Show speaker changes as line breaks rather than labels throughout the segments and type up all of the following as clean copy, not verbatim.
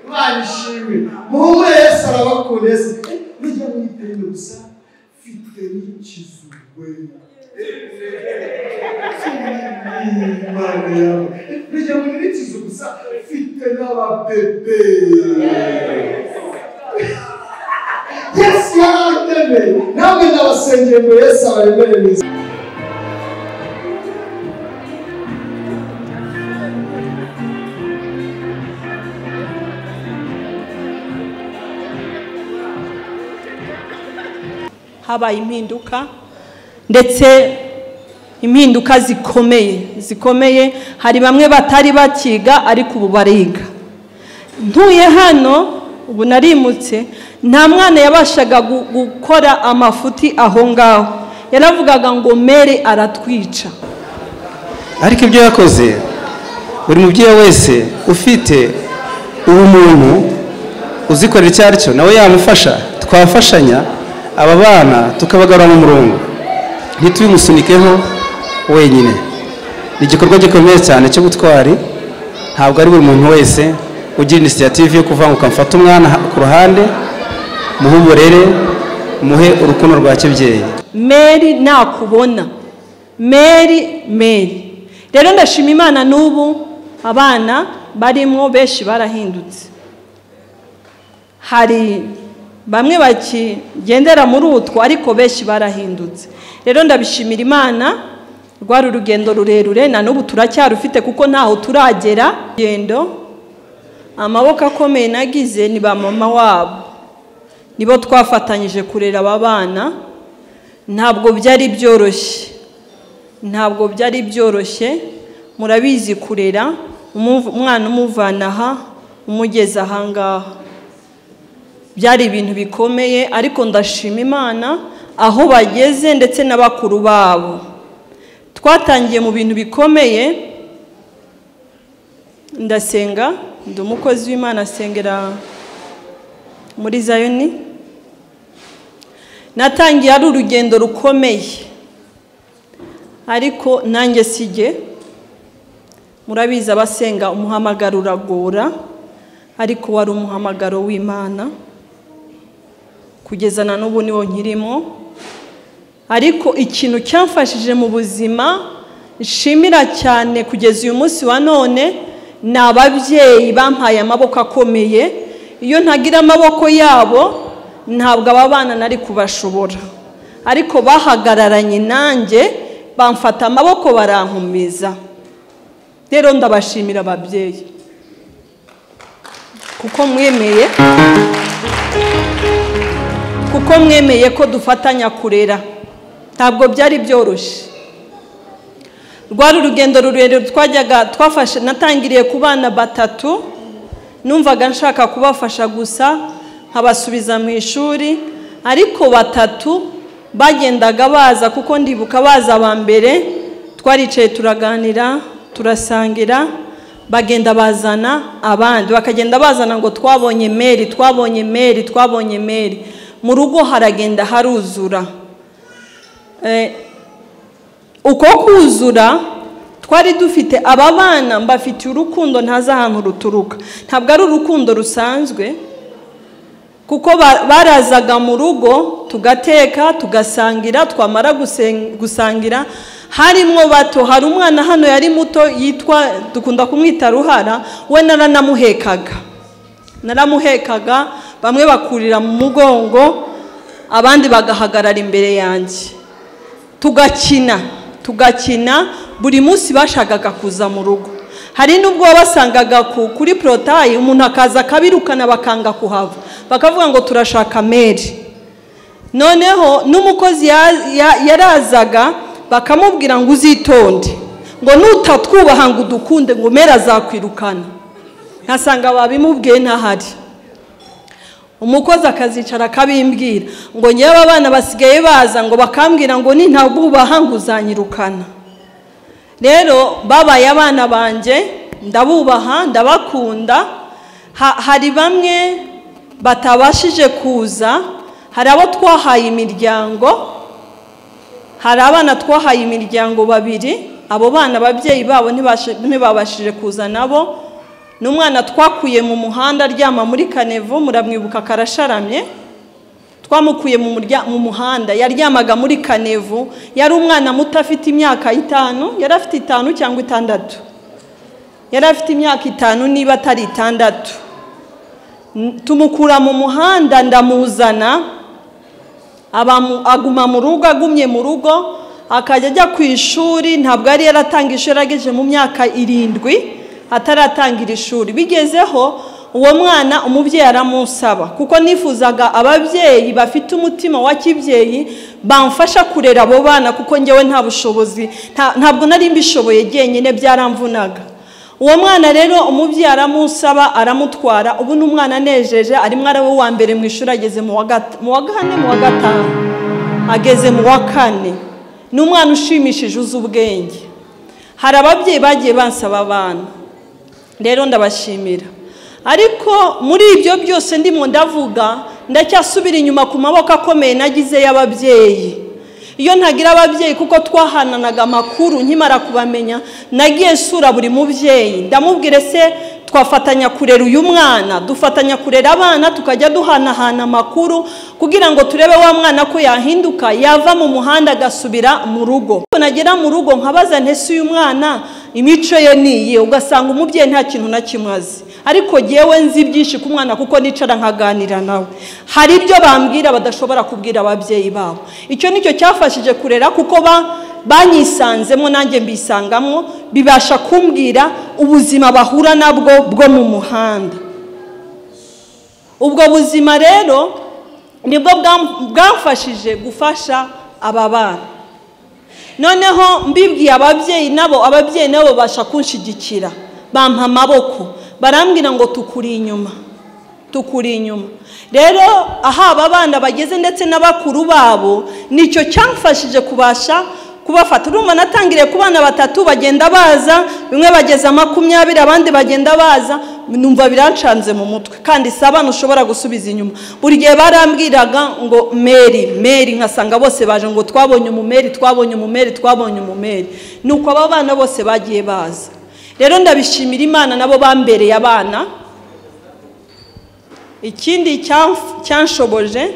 Imana ishimwe muhumure Yesu arabakuneze nijya mwitende gusa mfite n'ikizugwe Imana yawe nijya mwiteze gusa mfite n'ababebe Yesu yarateme namwe ndabasengeye ngo Yesu abaremere neza
habaye impinduka ndetse impinduka zikomeye hari bamwe batari bakiga ariko ubu bariga ntuye hano ubu narimutse nta mwana yabashaga gukora amafuti aho ngaho yaravugaga ngo mere aratwica
ariko ibyo yakoze buri mubyeyi wese ufite ubumuntu uzikorera icyo ari cyo nawe yamufasha twafashanya aba bana tukabagarura mu murongo ntitubimusunikeho wenyine ni igikorwa gikomeye cyane cyo gutwari ntabwo ari buri muntu wese ugira initiative yo kuvuga ngo ukamfata umwana ku ruhande muhe uburere muhe urukundo rwa kibyeyi
Mary nakubona Mary rero ndashima Imana n'ubu abana barimo benshi barahindutse hari bamwe bakigendera muri utwo ariko benshi barahindutse rero ndabishimira Imana rwari urugendo rurerure na n'ubu turacyarufite kuko ntaho turagera gendo amaboko akomeye nagize ni ba mama wabo nibo twafatanyije kurera aba bana ntabwo byari byoroshye murabizi kurera umwana umuvana aha umugeza aha ngaha byari ibintu bikomeye ariko ndashima Imana aho bageze ndetse n'abakuru babo twatangiye mu bintu bikomeye ndasenga ndi umukozi w'Imana asengera muri Zayoni natangiye ari urugendo rukomeye ariko nanjye sijye murabizi abasenga umuhamagaro uragora ariko wari umuhamagaro w'Imana kugeza na n'ubu niwo nkirimo ariko ikintu cyamfashije mu buzima nshimira cyane kugeza uyu munsi wa none ni ababyeyi bampaye amaboko akomeye iyo ntagira amaboko yabo ntabwo aba bana nari kubashobora ariko bahagararanye nanjye bamfata amaboko barankomeza rero ndabashimira ababyeyi kuko mwemeye ko dufatanya kurera ntabwo byari byoroshye rwari urugendo rurerure twafashe natangiriye ku bana batatu numvaga nshaka kubafasha gusa nkabasubiza mu ishuri ariko batatu bagendaga baza kuko ndibuka baza aba mbere twaricaye turaganira turasangira bagenda bazana abandi bakagenda bazana ngo twabonye Mary mu rugo haragenda haruzura uko kuzura twari dufite aba bana mbafitiye urukundo ntaza ahantu ruturuka ntabwo ari urukundo rusanzwe kuko barazaga mu rugo tugateka tugasangira twamara gusangira harimo bato hari umwana hano yari muto yitwa dukunda kumwita Ruhara we naramuhekaga bamwe bakurira mu mugongo abandi bagahagarara imbere yanjye tugakina buri munsi bashakaga kuza mu rugo hari nubwo basangaga kuri protayi umuntu akaza akabirukana bakanga kuhava bakavuga ngo turashaka Mary noneho n'umukozi yarazaga bakamubwira ngo uzitonde ngo nutatwubaha ngo udukunde ngo Mary azakwirukana nkasanga babimubwiye ntahari umukozi akazicara akabimbwira ngo nyewe abana basigaye baza ngo bakambwira ngo nintabubaha ngo uzanyirukana rero babaye abana banje ndabubaha ndabakunda hari bamwe batabashije kuza hari abo twahaye imiryango hari abana twahaye imiryango babiri abo bana ababyeyi babo ntibabashije kuza nabo n'umwana twakuye mu muhanda aryama muri kanevu, muramwibuka karasharamye, twamukuye mu muhanda, yaryamaga muri kanevu, yari umwana muto afite imyaka 5, yari afite 5 cyangwa 6, yari afite imyaka 5 niba atari 6. Tumukura mu muhanda ndamuzana, aguma mu rugo, agumye mu rugo, akajya ajya ku ishuri. Ntabwo yari yaratanga ishuri, yarageje mu myaka 7 ataratangira ishuri. Bigezeho uwo mwana umubyeyi aramusaba, kuko nifuzaga ababyeyi bafite umutima wa kibyeyi bamfasha kurera abo bana, kuko ngewe nta bushobozi, ntabwo nari mbishoboye jyenyine, byaramvunaga. Uwo mwana rero umubyeyi aramusaba, aramutwara. Ubu n'umwana nejeje, arimo arawe wa mbere mu ishuri, ageze mu wa 4 mu wa 5, ageze mu wa 4. N'umwana ushimishije uzi ubwenge. Hari ababyeyi bagiye bansaba abana, rero ndabashimira. Ariko muri ibyo byose ndimo ndavuga, ndacyasubira inyuma ku maboko akomeye nagize y'ababyeyi. Iyo ntagira ababyeyi, kuko twahananaga amakuru nkimara kubamenya, nagiye nsura buri mubyeyi ndamubwire se twafatanya kurera uyu mwana, dufatanya kurera abana, tukajya duhanahana amakuru kugira ngo turebe wa mwana ko yahinduka, yava mu muhanda agasubira mu rugo. Nagera mu rugo nkabaza ntese uyu mwana imico ye niye, ugasanga umubyeyi nta kintu na kimwe azi. Ariko jewe nzi byinshi ku mwana, kuko nicara nkaganira nawe. Hari ibyo bambwira badashobora kubwira ababyeyi babo. Icyo nicyo cyafashije kurera, kuko banyisanzemo nanjye mbisangamo, bibasha kumbwira ubuzima bahura nabwo bwo mu muhanda. Ubwo buzima rero nibwo bwamfashije gufasha aba bana. Noneho mbibwiye ababyeyi nabo basha kunshigikira, bampa amaboko, barambwira ngo tukuri inyuma. Rero aba bana bageze ndetse n'abakuru babo, nicyo cyamfashije kubasha kubafata. Urumva natangiriye ku bana 3 bagenda baza, bimwe bageze 20, abandi bagenda baza, numva birancanze mu mutwe, kandi sabana ushobora gusubiza inyuma. Buri gihe barambwiraga ngo Mary, nkasanga bose baje ngo twabonye umumeri. Nuko aba bana bose bagiye baza. Rero ndabishimira Imana, nabo bambereye abana. Ikindi cyanshoboje,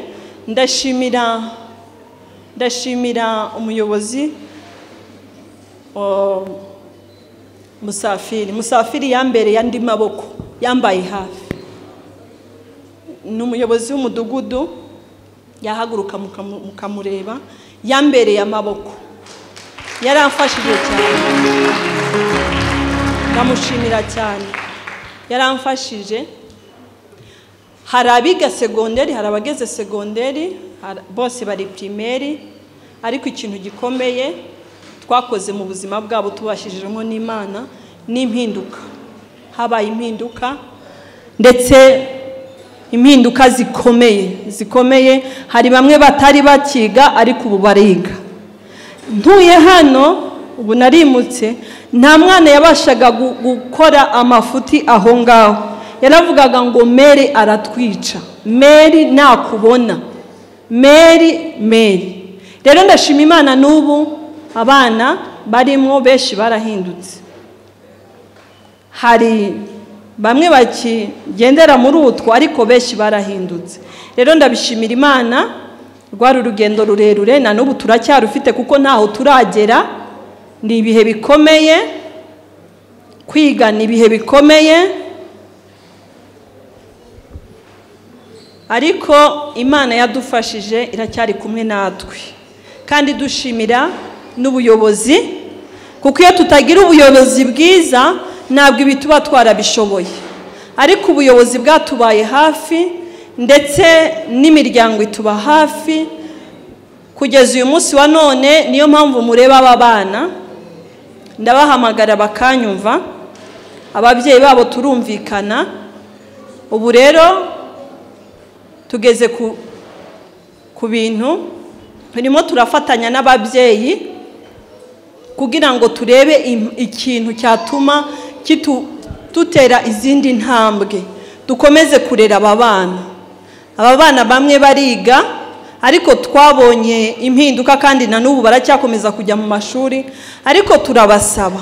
ndashimira umuyobozi Musafiri yambereye andi maboko, yambaye hafi. N'umuyobozi w'umudugudu yahaguruka mukamureba, yambereye amaboko, yaramfashije cyane, ndamushimira cyane, yaramfashije. Hari abiga segonderi, hari abageze segonderi, bose bari primaire, ariko ikintu gikomeye twakoze mu buzima bwabo tubashijemo n'Imana n'impinduka. Habaye impinduka, ndetse impinduka zikomeye. Hari bamwe batari bakiga, ariko ubu bariga. Ntuye hano, ubu narimutse, nta mwana yabashaga gukora amafuti aho ngaho. Yaravugaga ngo Mary aratwica, Mary nakubona, Mary. Rero ndashima Imana, n'ubu abana barimo benshi barahindutse. Hari bamwe bakigendera muri utwo, ariko benshi barahindutse. Rero ndabishimira Imana, rwari urugendo rurerure, na n'ubu turacyarufite, kuko ntaho turagera. Ni ibihe bikomeye, kwiga ni ibihe bikomeye, ariko Imana yadufashije, iracyari kumwe natwe. Kandi dushimira n'ubuyobozi, kuko iyo tutagira ubuyobozi bwiza ntabwo ibi tuba twarabishoboye. Ariko ubuyobozi bwatubaye hafi, ndetse n'imiryango ituba hafi kugeza uyu munsi wa none. Niyo mpamvu mureba aba bana, ndabahamagara bakanyumva, ababyeyi babo turumvikana. Ubu rero tugeze ku bintu turimo turafatanya n'ababyeyi kugira ngo turebe ikintu cyatuma tutera izindi ntambwe, dukomeze kurera aba bana. Aba bana bamwe bariga, ariko twabonye impinduka, kandi na n'ubu baracyakomeza kujya mu mashuri. Ariko turabasaba,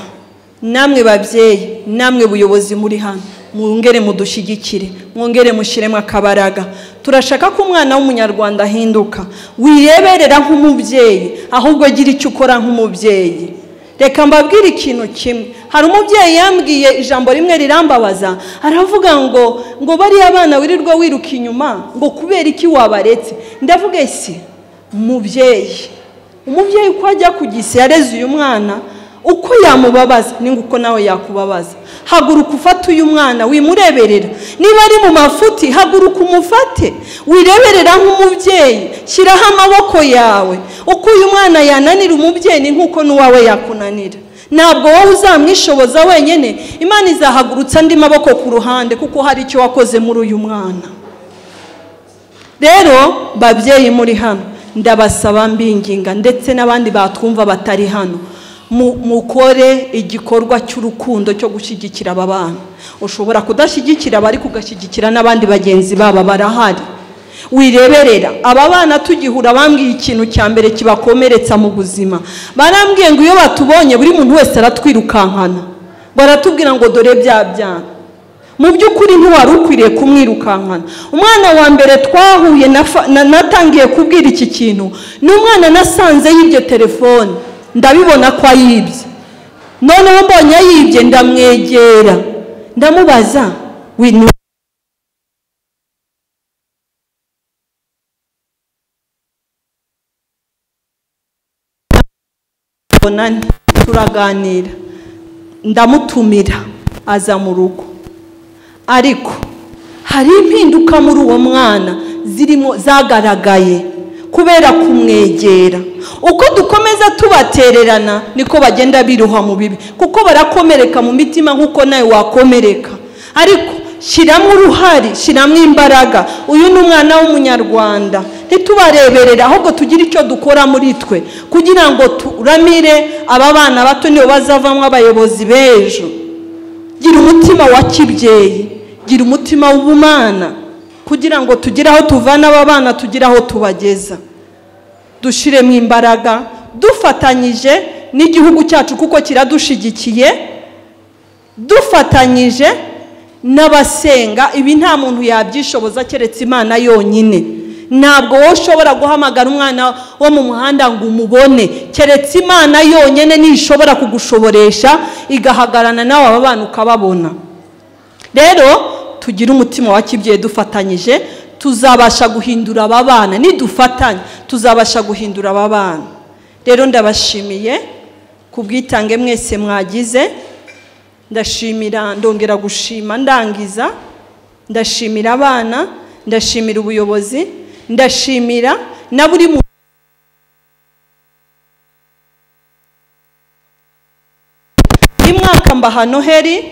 namwe babyeyi, namwe buyobozi muri hano, mwongere mudushyigikire, mwongere mushyiremo akabaraga. Turashaka ko umwana w'umunyarwanda ahinduka. Wireberera nk'umubyeyi, ahubwo gira icyo ukora nk'umubyeyi. Reka mbabwire ikintu kimwe. Hari umubyeyi yambwiye ijambo rimwe rirambabaza, aravuga ngo bariya abana wirirwa wiruka inyuma ngo kubera iki wabaretse. Ndavuga ese umubyeyi uko ajya ku gisi yareze uyu mwana, uko yamubabaza ni nguko nawe yakubabaza. Haguruka ufate uyu mwana wimureberera. Niba ari mu mafuti, haguruka umufate, wireberera nk'umubyeyi. Shyiraho amaboko yawe. Uko uyu mwana yananira umubyeyi ni nkuko n'uwawe yakunanira. Ntabwo wowe uzamwishoboza wenyine, Imana izahagurutsa andi maboko ku ruhande, kuko hari icyo wakoze muri uyu mwana. Rero babyeyi muri hano, ndabasaba mbinginga, ndetse n'abandi batwumva batari hano, mukore igikorwa cy'urukundo cyo gushyigikira aba bana. Ushobora kudashyigikira abari, kugashyigikira n'abandi bagenzi baba barahari. Wireberera aba bana. Tugihura bambwiye ikintu cya mbere kibakomeretsa mu buzima. Barambwiye ngo iyo batubonye buri muntu wese aratwirukankana, baratubwira ngo dore bya byana. Mu by'ukuri ntiwari ukwiriye kumwirukankana. Umwana wa mbere twahuye natangiye kubwira iki kintu ni umwana nasanze yibye telefone, ndabibona ko ayibye. Noneho mbonye ayibye, ndamwegera ndamubaza, turaganira, ndamutumira aza mu rugo. Ariko hari impinduka muri uwo mwana zirimo zagaragaye kubera kumwegera. Uko dukomeza tubatererana niko bagenda biruha mu bibi, kuko barakomereka mu mitima nkuko nawe wakomereka. Ariko shyiramo uruhari, shyiramo imbaraga. Uyu ni umwana w'umunyarwanda. Ntitubareberera, ahubwo tugire icyo dukora muri twe kugira ngo turamire aba bana bato, nibo bazavamo abayobozi b'ejo. Gira umutima wa kibyeyi, gira umutima w'ubumana, kugira ngo tugire aho tuvana aba bana, tugire aho tubageza. Dushiremo imbaraga dufatanyije n'igihugu cyacu, kuko kiradushigikiye. Dufatanyije n'abasenga, ibi nta muntu yabyishoboza keretse Imana yonyine. Ntabwo wowe ushobora guhamagara umwana wo mu muhanda ngo umubone, keretse Imana yonyine nishobora kugushoboresha igahagarana nawe aba bana ukababona. Rero tugire umutima wa kibyeyi, dufatanyije tuzabasha guhindura aba bana. Nidufatanya tuzabasha guhindura aba bana. Rero ndabashimiye kubwitange mwese mwagize. Ndashimira, ndongera gushima ndangiza. Ndashimira abana, ndashimira ubuyobozi, ndashimira na buri muntu. Imwaka mbaha Noheli,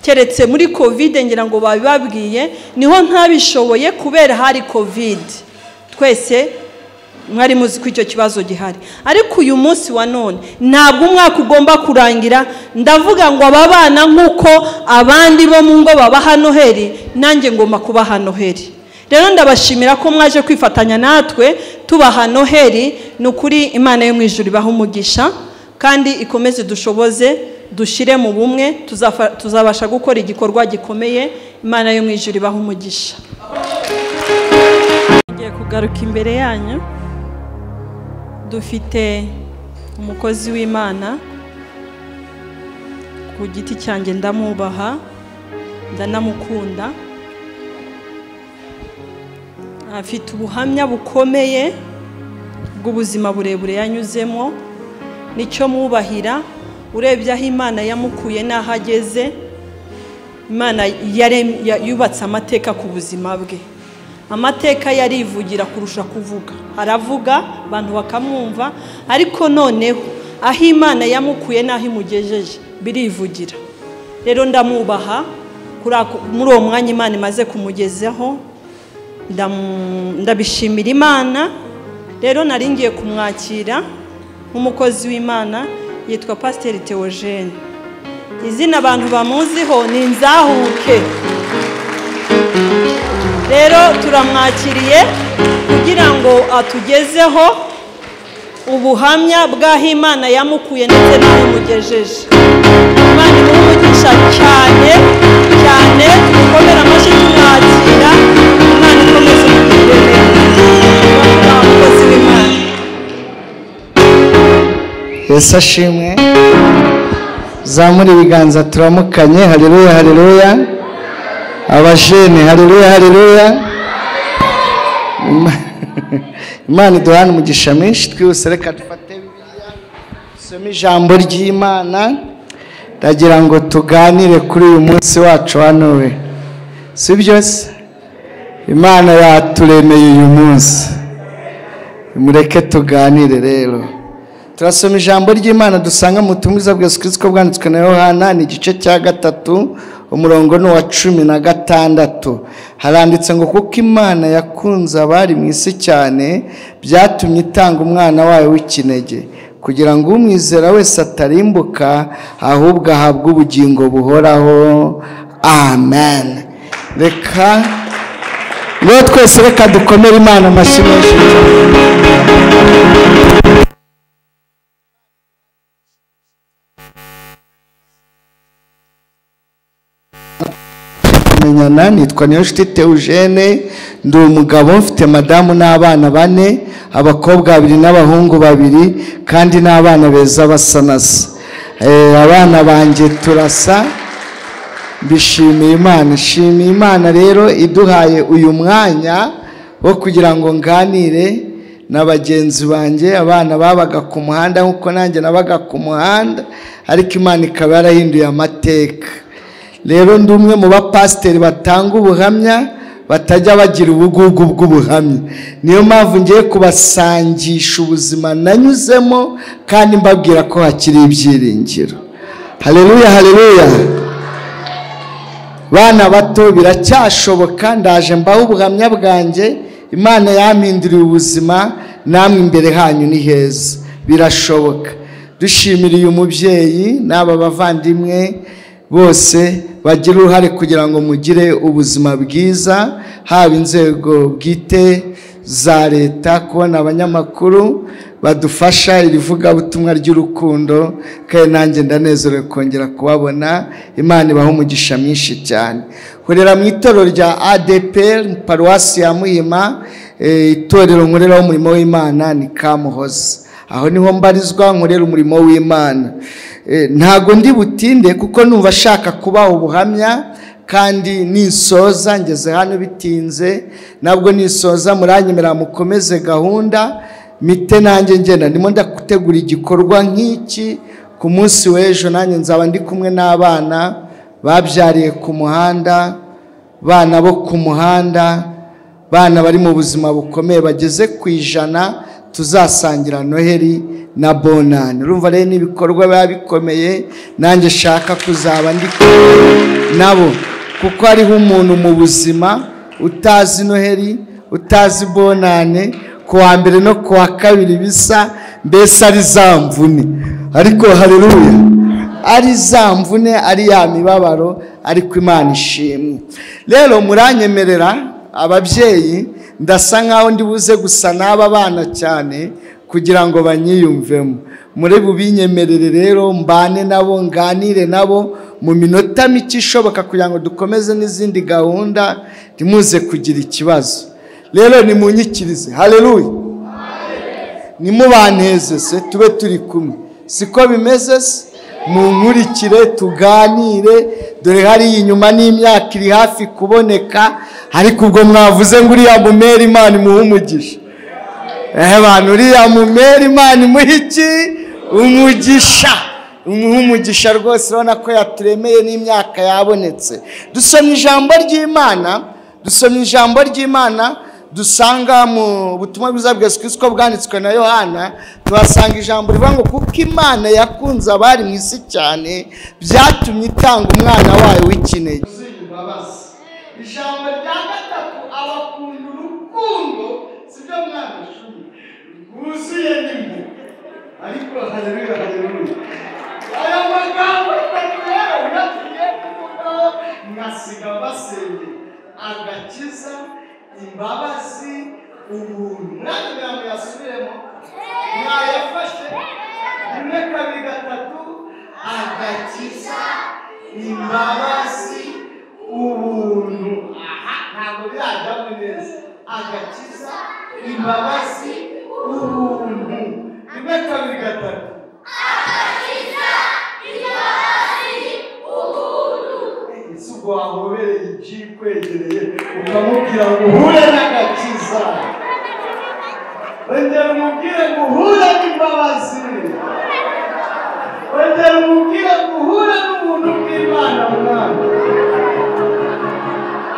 keretse muri Covid ngira ngo babibabwiye, niho ntabishoboye kubera hari Covid. Twese mwari muzi ko icyo kibazo gihari. Ariko uyu munsi wa none ntabwo umwaka ugomba kurangira ndavuga ngo aba bana nkuko abandi bo mu ngo babaha Noheli, nanjye ngomba kubaha Noheli. Rero ndabashimira ko mwaje kwifatanya natwe tubaha Noheli. Nukuri Imana yo mu ijuru ibaha umugisha, kandi ikomeze dushoboze, dushire mu bumwe, tuzabasha gukora igikorwa gikomeye. Imana yo mu ijuru ibaha umugisha. Ngiye kugaruka imbere yanyu. Dufite umukozi w'Imana, ku giti cyanjye ndamubaha, ndanamukunda. Afite ubuhamya bukomeye bw'ubuzima burebure yanyuzemo. Nicyo mwubahira, urebye aho Imana yamukuye n'aho ageze. Imana yubatse amateka ku buzima bwe. Amateka yarivugira kurusha kuvuga. Aravuga abantu bakamwumva, ariko noneho aho Imana yamukuye n'aho imugejeje birivugira. Rero ndamubaha muri uwo mwanya Imana imaze kumugezaho. Ndabishimira Imana. Rero nari ngiye kumwakira nk'umukozi w'Imana, yitwa Pasteur Theogene. Izina abantu bamuziho ni Nzahare. Rero turamwakiriye kugira ngo atugezeho ubuhamya bw'aho Imana yamukuye ndetse n'aho imugejeje. Imana imuhe umugisha cyane cyane, tumukomere amashyi tumwakira. Imana ikomeze kutugirira neza. Umukozi w'Imana.
Yesu ashimwe. Zamura ibiganza turamukanye. Haleluya, haleluya. Abajene, haleluya, haleluya. Imana iduhane umugisha mwinshi. Twihuse reka dufate Bibiliya dusome ijambo ry'Imana. Ndagira ngo tuganire kuri uyu munsi wacu hano we, si byo se? Imana yaturemeye uyu munsi, mureke tuganire rero. Turasoma ijambo ry'Imana dusanga mu butumwa bwa Yesu Kristo bwanditswe na Yohana, ni igice cya 3 umurongo ni wa 16. Haranditse ngo kuko Imana yakunze abari mu isi cyane byatumye itanga umwana wayo w'ikinege, kugira ngo umwizera wese atarimbuka ahubwo ahabwe ubugingo buhoraho. Amen. Reka ngo twese reka dukomere Imana amashyi menshi. Menyana, nitwa Niyonshuti Theogene, ndi umugabo, mfite madamu n'abana 4, abakobwa 2 n'abahungu 2, kandi n'abana beza basa nasa. Abana banjye turasa, bishimiye Imana. Shimiye Imana rero iduhaye uyu mwanya wo kugira ngo nganire na bagenzi banjye. Abana babaga ku muhanda nkuko nanjye nabaga ku muhanda, ariko Imana ikaba yarahinduye amateka. Rero ndi umwe mu bapasiteri batanga ubuhamya batajya bagira ubugugu bw'ubuhamya. Niyo mpamvu ngiye kubasangisha ubuzima nanyuzemo kandi mbabwira ko hakiri ibyiringiro. Haleluya, haleluya. Bana bato biracyashoboka, ndaje mbaho ubuhamya bwanjye. Imana yampinduriye ubuzima, namwe imbere hanyu ni heza, birashoboka. Dushimiriye umubyeyi n'aba bavandimwe bose bagira uruhare kugira ngo mugire ubuzima bwiza, haba inzego bwite za leta, kubona abanyamakuru badufasha irivuga butumwa ry'urukundo, kandi nanjye ndanezerewe kongera kubabona. Imana ibaho umugisha mwinshi cyane. Nkorera mu itorero rya ADPR paruwasi ya Muhima, itorero nkoreraho umurimo w'Imana ni Kamuhoza. Aho niho mbarizwa, nkorera umurimo w'Imana. Ntago ndi butinde kuko numva shaka kubaho ubuhamya, kandi nisoza ngeze hano bitinze. Nabwo nisoza muranyemera mukomeze gahunda, mite nanjye ngenda ndimo ndagutegura igikorwa nk'iki. Ku munsi w'ejo nanjye nzaba ndi kumwe n'abana babyariye ku muhanda, bana bo ku muhanda, bana bari mu buzima bukomeye bageze ku 100, tuzasangira Noheli na Bonane. Urumva rero n'ibikorwa biba bikomeye, nanjye shaka kuzaba ndi nabo, kuko hariho umuntu mu buzima utazi Noheli, utazi Bonane, ku wa mbere no ku wa kabiri bisa mbese ari zamvune. Ariko haleluya, ari zamvune, ari ya mibabaro, ariko Imana ishimwe. Rero muranyemerera ababyeyi, ndasa nkaho ndi buze gusa n'aba bana cyane kugira ngo banyiyumvemo. Muri bubinyemerere rero mbane nabo, nganire nabo mu minota mike ishoboka kugira ngo dukomeze n'izindi gahunda, ntimuze kugira ikibazo. Rero nimunyikirize. Haleluya. Nimubaneze se tube turi kumwe, siko bimeze se? Munkurikire tuganire, dore hari inyuma n'imyaka iri hafi kuboneka, ariko ubwo mwavuze ngo uriya mumera Imana imuhe umugisha. Bantu uriya mumera Imana imuhe iki? Umugisha. Umuhe umugisha rwose, urabona ko yaturemeye n'imyaka yabonetse. Dusomye ijambo ry'Imana, dusanga mu butumwa bwiza bwa Yesu Kristo bwanditswe na Yohana. Tuhasanga ijambo rivuga ngo kuko Imana yakunze abari mu isi cyane byatumye itanga umwana wayo w'ikinege. Ijambo rya 3, abakunda urukundo, sibyo mwana shuri wuzuye nimwe. Ariko haleluya, haleluya. Aya magambo rero yatuye kuvuga ngasiga basenge agakiza, imbabazi, ubuntu. Nani ngambo yasubiremo mwayafashe 1 2 3. agakiza imbabazi ubuntu ntabwo birajyamo neza agakiza imbabazi ubuntu rimwe kabiri gatatu agakiza imbabazi ubuntu ese ubwo wahobereye igihe kwegereye ukamubwira ngo uhure n'agakiza wongera umubwire ngo uhure n'imbabazi wongera umubwire ngo uhure n'ubuntu bw'Imana mwana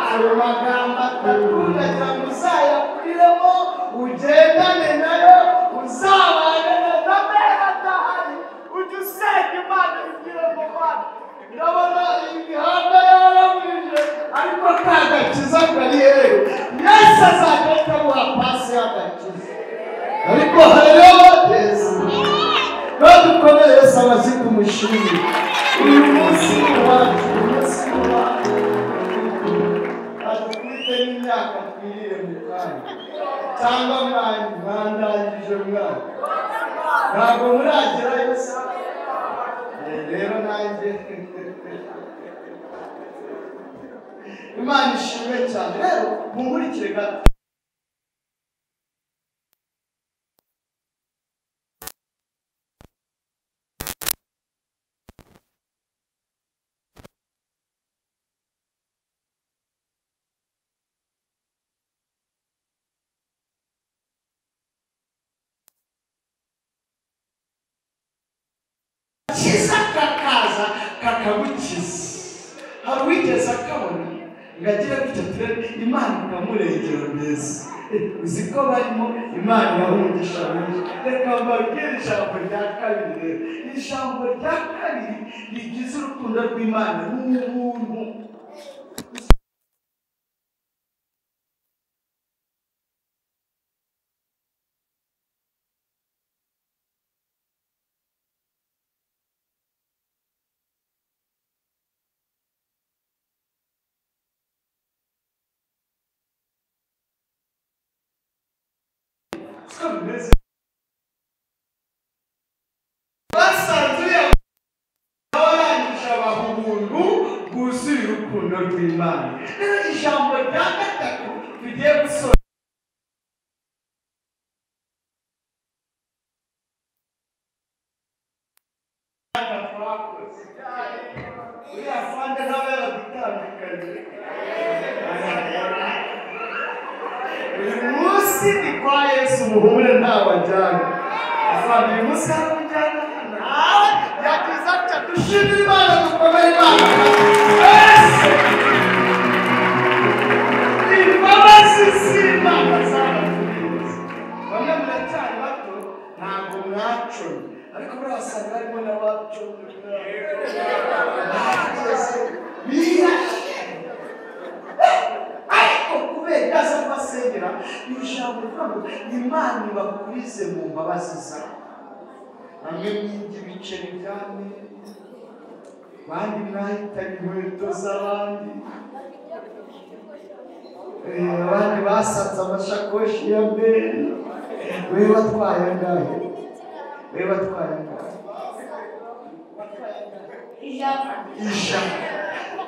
ayo magambo atatu ndagira ngo uzayakuriremo ugendane nayo uzabane na damera adahari ujye usenga Imana ibwire ngo Mana ndabona imihanda yarabuje ariko kagakiza kari hehe Yesu azagahita amuha pasi y'agakiza ariko hariho Yesu dukomere Yesu abazi kumushimira uyu munsi wacu umunsi wacu adukubite n'imyaka twirire mu kanya cyangwa mwandangije mwana ntabwo muragerayo se rero nanjye Imana ishimwe cyane rero munkurikire gato kiza kakaza kakagukiza hari uwigeze akabona ngo agire gutya turebe Imana ikamurengera neza uzi ko barimo Imana yahumugisha benshi reka mbabwire ijambo rya kabiri rero ijambo rya kabiri rigize urukundo rw'Imana n'ubuntu basanzuye abarangije abahungu bwuzuye urukundo rw'Imana rero ijambo rya gatatu tugiye gusoma uriya afande nawe yaradutandukanye uyu munsi ni kwa Yesu muhure ntawajyana afande uyu munsi haramujyana nawe yagize ati dushimire Imana dukomere Imana imbabazi z'Imana zaratugeze bamwe muracyari bato ntabwo mwacomye ariko murasanga harimo n'abacomye ariko kubera ko basengera ijambo rivuga ngo Imana ibakurize mu mbabazi zayo bamwe mwibye ibiceri byane abandi mwahitanye inkweto z'abandi abandi basatse amashakoshi ya mbere we watwaye angahe ijana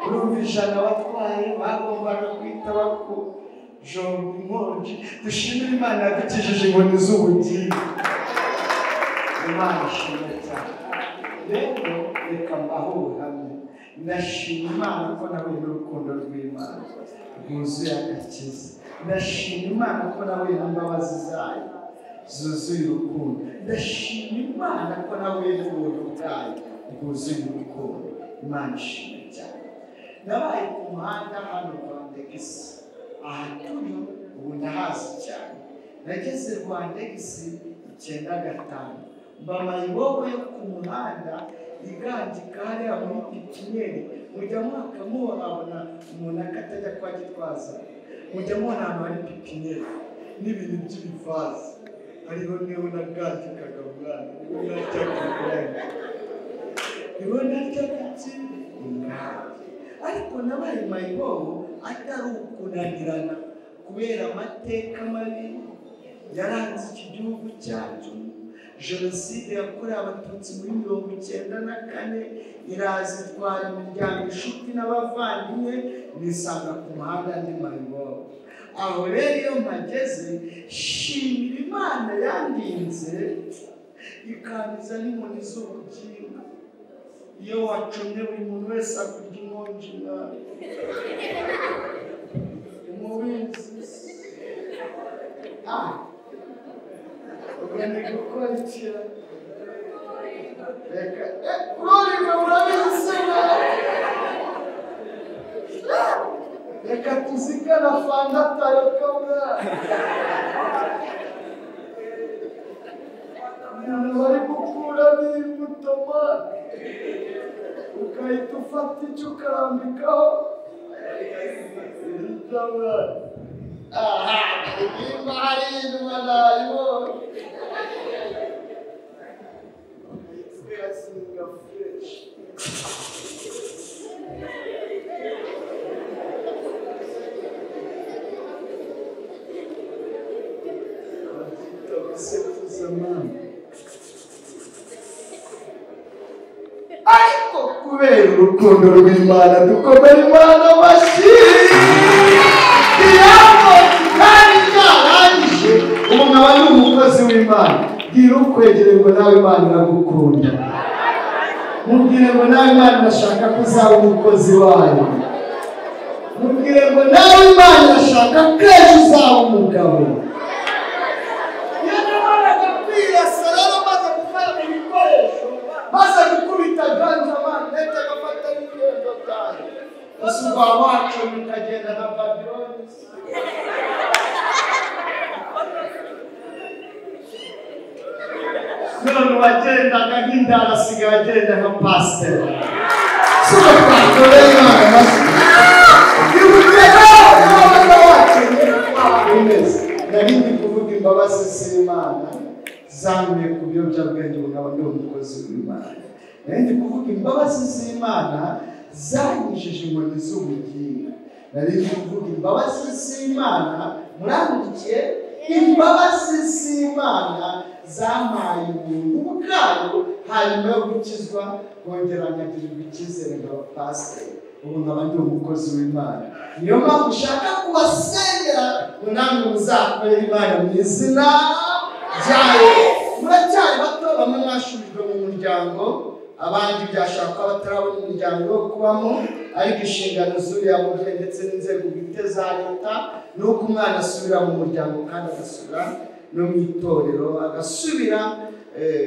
urumva ijana watwaye bagombaga guhita bakujomba inkonji dushimire Imana yadukijije inkoni z'ubugingo Imana ishimwe cyane rero reka mbahure hamwe ndashima Imana ko nawe n'urukundo rw'Imana rwuzuye agakiza ndashima Imana ko nawe n'imbabazi zayo zuzuye urukundo ndashima Imana ko nawe n'ubuntu bwayo bwuzuye urukundo Imana ishimwe cyane nabaye ku muhanda hano Rwandegisi aha turi ubu ndahazi cyane nageze Rwandegisi 95 mbamaye iboko yo ku muhanda igandika hariya muri pipinyeri mujya mwaka muhabona umuntu akatajya kwa Gitwaza mujya mubona ahantu hari pipinyeri n'ibintu by'ibivaze hariho niho nagandikaga mwana niho najyaga ariko nabaye mayibobo atari ukunanirana kubera amateka mabi yaranze iki gihugu cyacu jenoside yakorewe abatutsi muri 1994 iraza itwara imiryango inshuti n'abavandimwe nisanga ku muhanda ndi mayibobo. Aho rero iyo mpageze shimira Imana yandinze ikambiza n'inkoni z'ubugingo. Iyo wacomye buri muntu wese akurya inkonji nawe umubizi ugomba gukora iki? Reka uroreka urabizi reka tuzikana AFANDE atayoka umuntu bari gukuramo imbuto ukahita ufata icyo ukarambikaho nimba hari inyuma nayibonye ukazinga fureshi. Ariko kubera urukundo rw'Imana dukomera Imana amashyi. Kandi byarangije ubu nkaba ndi umukozi w'Imana. Bwira ukwegere ngo nawe Imana iragukunda. Mubwire ngo nawe Imana irashaka ko uzaba umukozi wayo. Mubwire ngo nawe Imana irashaka ko ejo uzaba umugabo. Maze gukubita ganja man leta gafata n'ingendo cyane usuba wacu mukagenda na Babyloni none wagendaga nk'indara asigaye agenda nka Pasteur suba twakoreye Imana narindi kuvuga imbabazi z'Imana zanguye ku biyobyabwenge nkaba ndi umukozi w'Imana. Narindi kuvuga imbabazi z'Imana zanyishije inkoni z'ubugingo. Narindi kuvuga imbabazi z'Imana murangikiye imbabazi z'Imana zampaye ubuntu bwayo hanyuma yo gukizwa kongera nkagirirwa icyizere nka Pasteur. Ubu nkaba ndi umukozi w'Imana. Niyo mpamvu ushaka kubasengera ngo namwe muzakorera Imana mu izina ryayo. Muracyari bato, bamwe mwashubijwe mu muryango, abandi byashaka batarabona imiryango yo kubamo, ariko inshingano z'uriya mubyeyi ndetse n'inzego bwite za leta ni uko umwana asubira mu muryango kandi agasubira no mu itorero, agasubira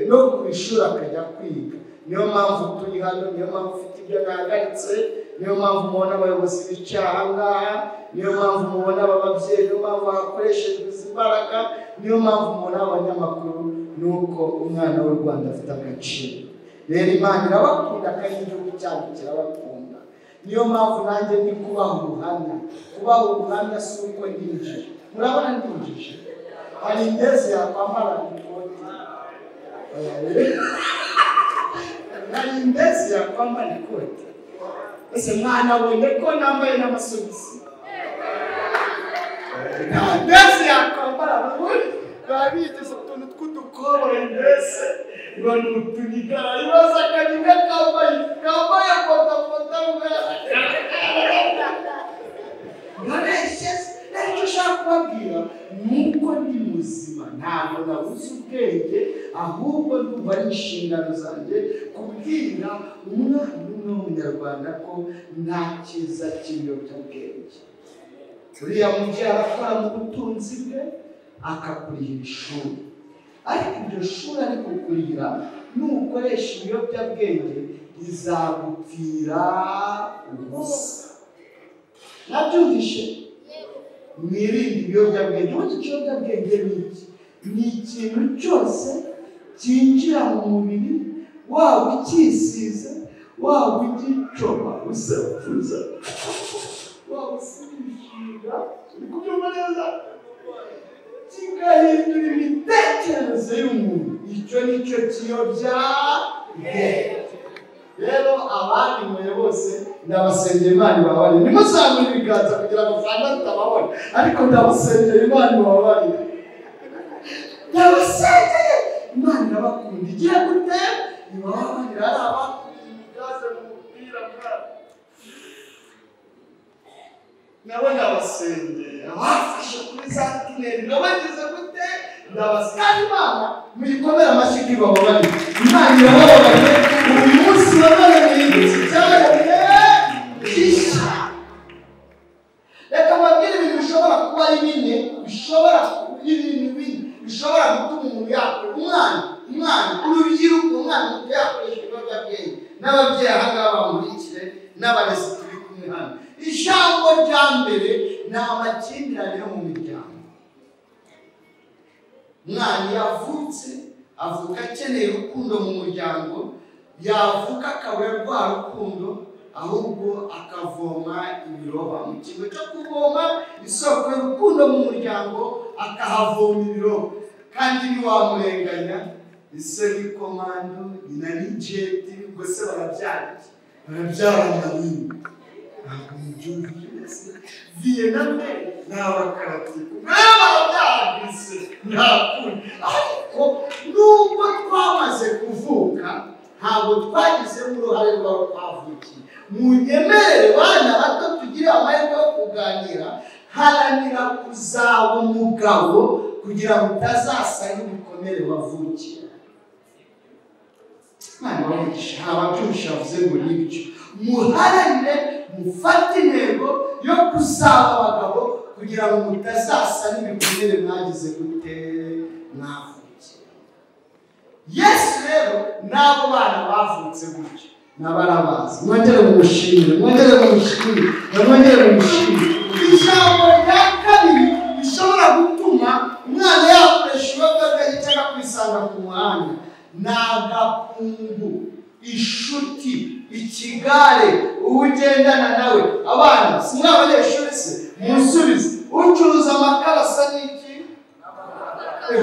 no ku ishuri akajya kwiga. Niyo mpamvu turi hano, niyo mpamvu ufite ibyo nahagaritse, niyo mpamvu mubona abayobozi bicaye aha ngaha, niyo mpamvu mubona aba babyeyi, niyo mpamvu hakoreshejwe izi mbaraga, niyo mpamvu mubona abanyamakuru, nuko umwana w'u Rwanda afite agaciro. Rero Imana irabakunda kandi igihugu cyacu kirabakunda. Niyo mpamvu nanjye ndi kubaha ubuhamya. Kubaha ubuhamya si uko ndinjije. Murabona ndinjije? Hari indezi yakwambara ikoti. Hari indezi yakwambara ikoti. Ese mwana abonye ko nambaye n'amasogisi. Nta ndezi yakwambara ubundi. Babigize utuntu tw'udukoboyi mbese ngo ni utunigara ibibazo akaniga kambaye potapota ntareshyeze. Icyo ushaka kubabwira ni uko ndi muzima, ntabwo nabuze ubwenge, ahubwo ndumva ari inshingano zanjye kubwira umwana umwe w'umunyarwanda ko nta cyiza cy'ibiyobyabwenge. Uriya mubyeyi arakora mu butunzi bwe akakurihira ishuri, ariko iryo shuri ari kukurihira nukoresha ibiyobyabwenge rizagupfira ubusa. Nabyumvishe? Mwirinde ibiyobyabwenge. Ubundi ikiyobyabwenge ni iki? Ni ikintu cyose cyinjira mu mubiri, waba ukisize, waba ugicoma usafuza, waba usibishinga, uri kubyumva neza? Kigahindura imitekerereze y'umuntu. Icyo ni cyo kiyobyabwenge. Rero abandi mwe bose ndabasengera Imana ibabare. Nimuzamure ibiganza kugira ngo AFANDE tutababona, ariko ndabasengera Imana ibabare. Ndabasengeye
Imana irabakunda igiye gute ibababarira ari abakuriye imigaze mu mupira mwana nabo ndabasengeye abafashe kuri za tineri nabagize gute ndabasengeye Imana muyikomere amashyi ibababarire Imana irabababarire uyu munsi wababarire iki cyaremye gishya reka mbabwire ibintu bishobora kuba ari bine bishobora gutuma umuntu yakora umwana urubyiruko umwana muto yakoresha ibiyobyabwenge n'ababyeyi aha ngaha bamurikire n'abarezi turi kumwe hano ijambo rya mbere ni amakimbirane yo mu miryango umwana yavutse avuka akeneye urukundo mu muryango yavuka akabura rwa rukundo ahubwo akavoma ibiroba mu kigo cyo kuvoma isoko y'urukundo mu muryango akahavoma ibiroba kandi ntiwamurenganya ise ni komando nyina ni jeti ubwo se barabyara amanini ntabwo mu gihugu cyose viyename n'abakaratiku n'ababyaragise ntakuri ariko nubwo twamaze kuvuka ntabwo twagizemo uruhare rw'aho twavukiye munyemerere bana bato tugire amahirwe yo kuganira haranira kuzaba umugabo kugira ngo utazasanga ibikomere wavukiye Imana wamugisha ababyumvisha bavuze ngo nibyo muharanire mufate intego yo kuzaba abagabo kugira ngo mutazasanga ibikomere mwagize gute mwavukiye Yesu rero n'abo bana bavutse gutyo n'abarabazi mwongere mumushimire ijambo rya kabiri rishobora gutuma umwana yakoresha ibiyobyabwenge cyangwa kwisanga ku muhanda ni agakungu inshuti ikigare uwugendana nawe abana si muri abanyeshuri se musubize ucuruza amakara asa n'iki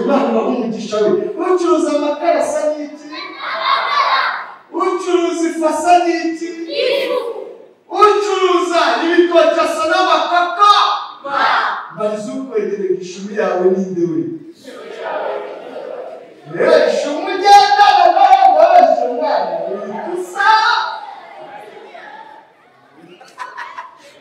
umwana w'umugisha we ucuruza amakara asa n'iki ucuruza ifu asa n'iki ucuruza ibitoki asa n'amakaka barize ukwegereye ishumi yawe n'inde we ishumi ugendana nawe wese umwana gusa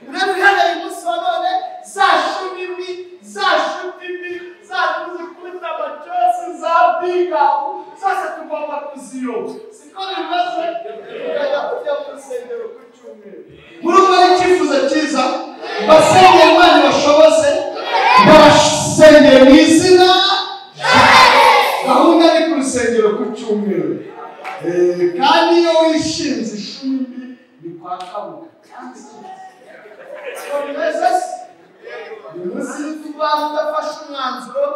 urabihereye umunsi wa none za shumi mbi za shuti mbi za kuzikubita amacyose za bigapu zose tugomba kuziyoba siko bimaze tukajya kujya mu rusengero ku cyumweru murumva icyifuzo cyiza basengeye Imana bashoboze basengeye mu izina gahunda ni ku rusengero ku cyumweru kandi iyo wishinze ishumi mbi ni kwa kabuga uyu munsi tubana udafashe umwanzuro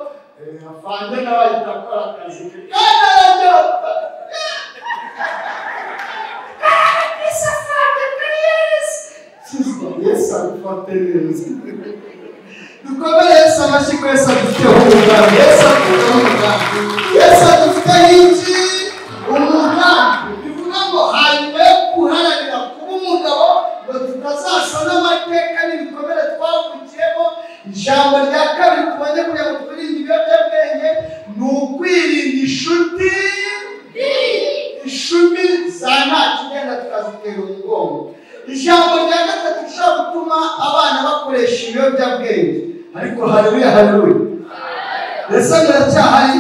afande nawe ahita akora akazi ke kandi araryoha ese afande kuri Yesu abifate neza dukomere Yesu amashyi ko Yesu adufiteho umugambi Yesu adufiteho iki umugambi bivuga ngo hanyuma yo guharanira kuba umugabo ngo tutazasa n'amateka n'ibikomere twavukiyemo ijambo rya kabiri tubonye kugira ngo twirinde ibiyobyabwenge ni ukwirinda ishumi za nta kigenda tukazitera umugongo ijambo rya gatatu rishobora gutuma abana bakoresha ibiyobyabwenge ariko haleluya Yesu aracyahari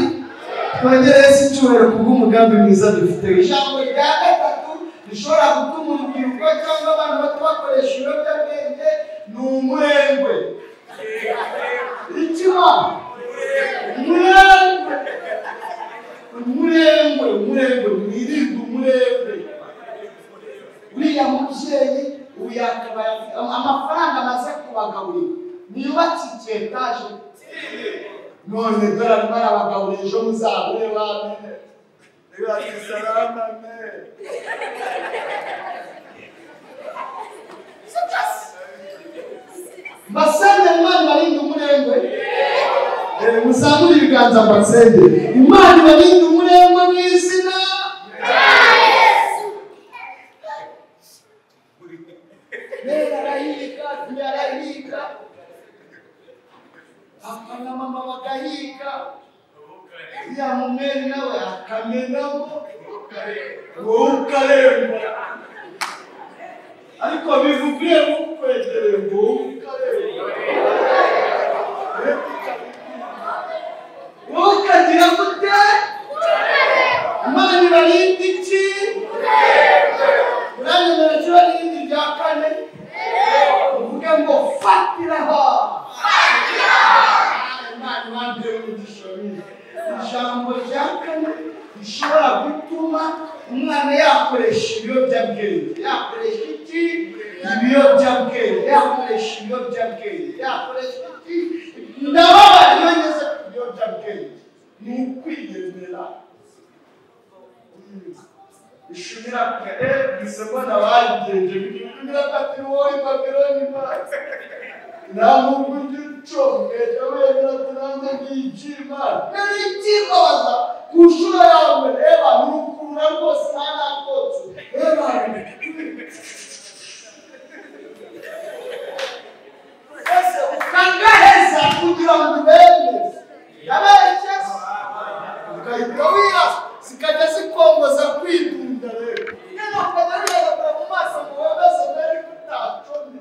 twongere Yesu icyubahiro kubw'umugambi mwiza dufite ijambo rya gatatu rishobora gutuma urubyiruko cyangwa abantu bato bakoresha ibiyobyabwenge ni umurengwe ikimana umurengwe mwirinde umurengwe uriya mubyeyi uyakabaye amafaranga amaze kubagaburira niyubake etaje none dore arimo arabagaburira ejo muzabure bamene salama mbasenge Imana ibarinde umurengwe muzamure ibiganza mbasenge Imana ibarinde umurengwe mu izina rya Yesu yarahika apana mama bagahiga ya mumeri nawe akamenamo wowe ukaremba ariko bivugiye mukwegereye wowe ukaremba wowe ukagira gute Imana ibarinde iki uranyemera kiba n'ibindi bya kane uvuge ngo fatiraho Imana wambere umugisha wiwe ijambo rya kane rishobora gutuma umwana yakoresha ibiyobyabwenge yakoresha iki ibiyobyabwenge yakoresha ibiyobyabwenge yakoresha iki ndababara iyo ngeze ku biyobyabwenge ni ukwiyemera ishumira kare bisabwa n'abayigenje bimira kati wowe Babyloni maze namugu gicoke yawera turanga n'ijima n'ijima kushura yawe eba n'ukura rwose nana kotse eba ese ukangaheza kugira ngo ubende yabeje ukayikawira zikajya zikongoza kwidunda rero neno kadariya mu maso ngo wabeze nari kutacone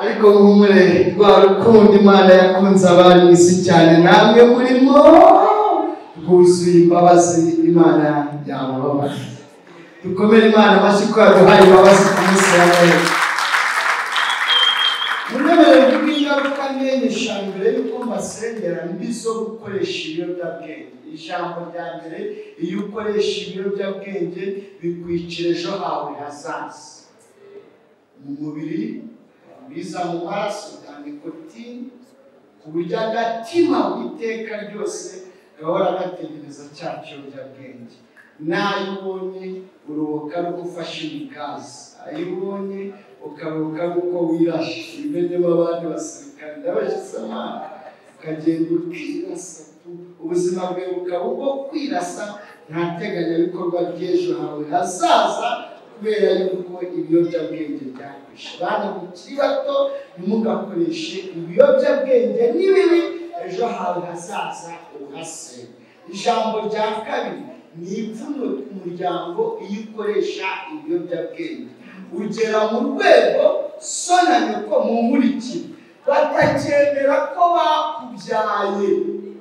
ariko muhumure rwa rukundo Imana yakunze abari mu isi cyane namwe murimo rwuzuye imbabazi Imana yabababaye dukomere Imana amashyi ko yaduhaye imbabazi ku munsi wa none munemere bw'ingaruka nyenyesha mbere yuko mbasengera mbi zo gukoresha ibiyobyabwenge ijambo rya mbere iyo ukoresha ibiyobyabwenge bikwicira ejo hawe hazaza mu mubiri biza mu maraso bya nikotine ku buryo agatima w'iteka ryose gahora gategereza cya kiyobyabwenge nayo ubonye uruhuka rugufasha imikazi ayo ubonye ukaruhuka uko wirashe ibimenyemo abandi basirikare ndabashyize amanga ukagenda ukirasa ubuzima bwawe bukaba ubwo kwirasa nta teganyabikorwa by'ejo hawe hazaza kubera yuko ibiyobyabwenge byakwishe bana mukiri bato ntimugakoreshe ibiyobyabwenge n'ibibi ejo hawe hazaza uhase ijambo rya kabiri ni ipfundo ku muryango iyo ukoresha ibiyobyabwenge ugera mu rwego so na nyoko mu nkurikire batacyemera ko bakubyaye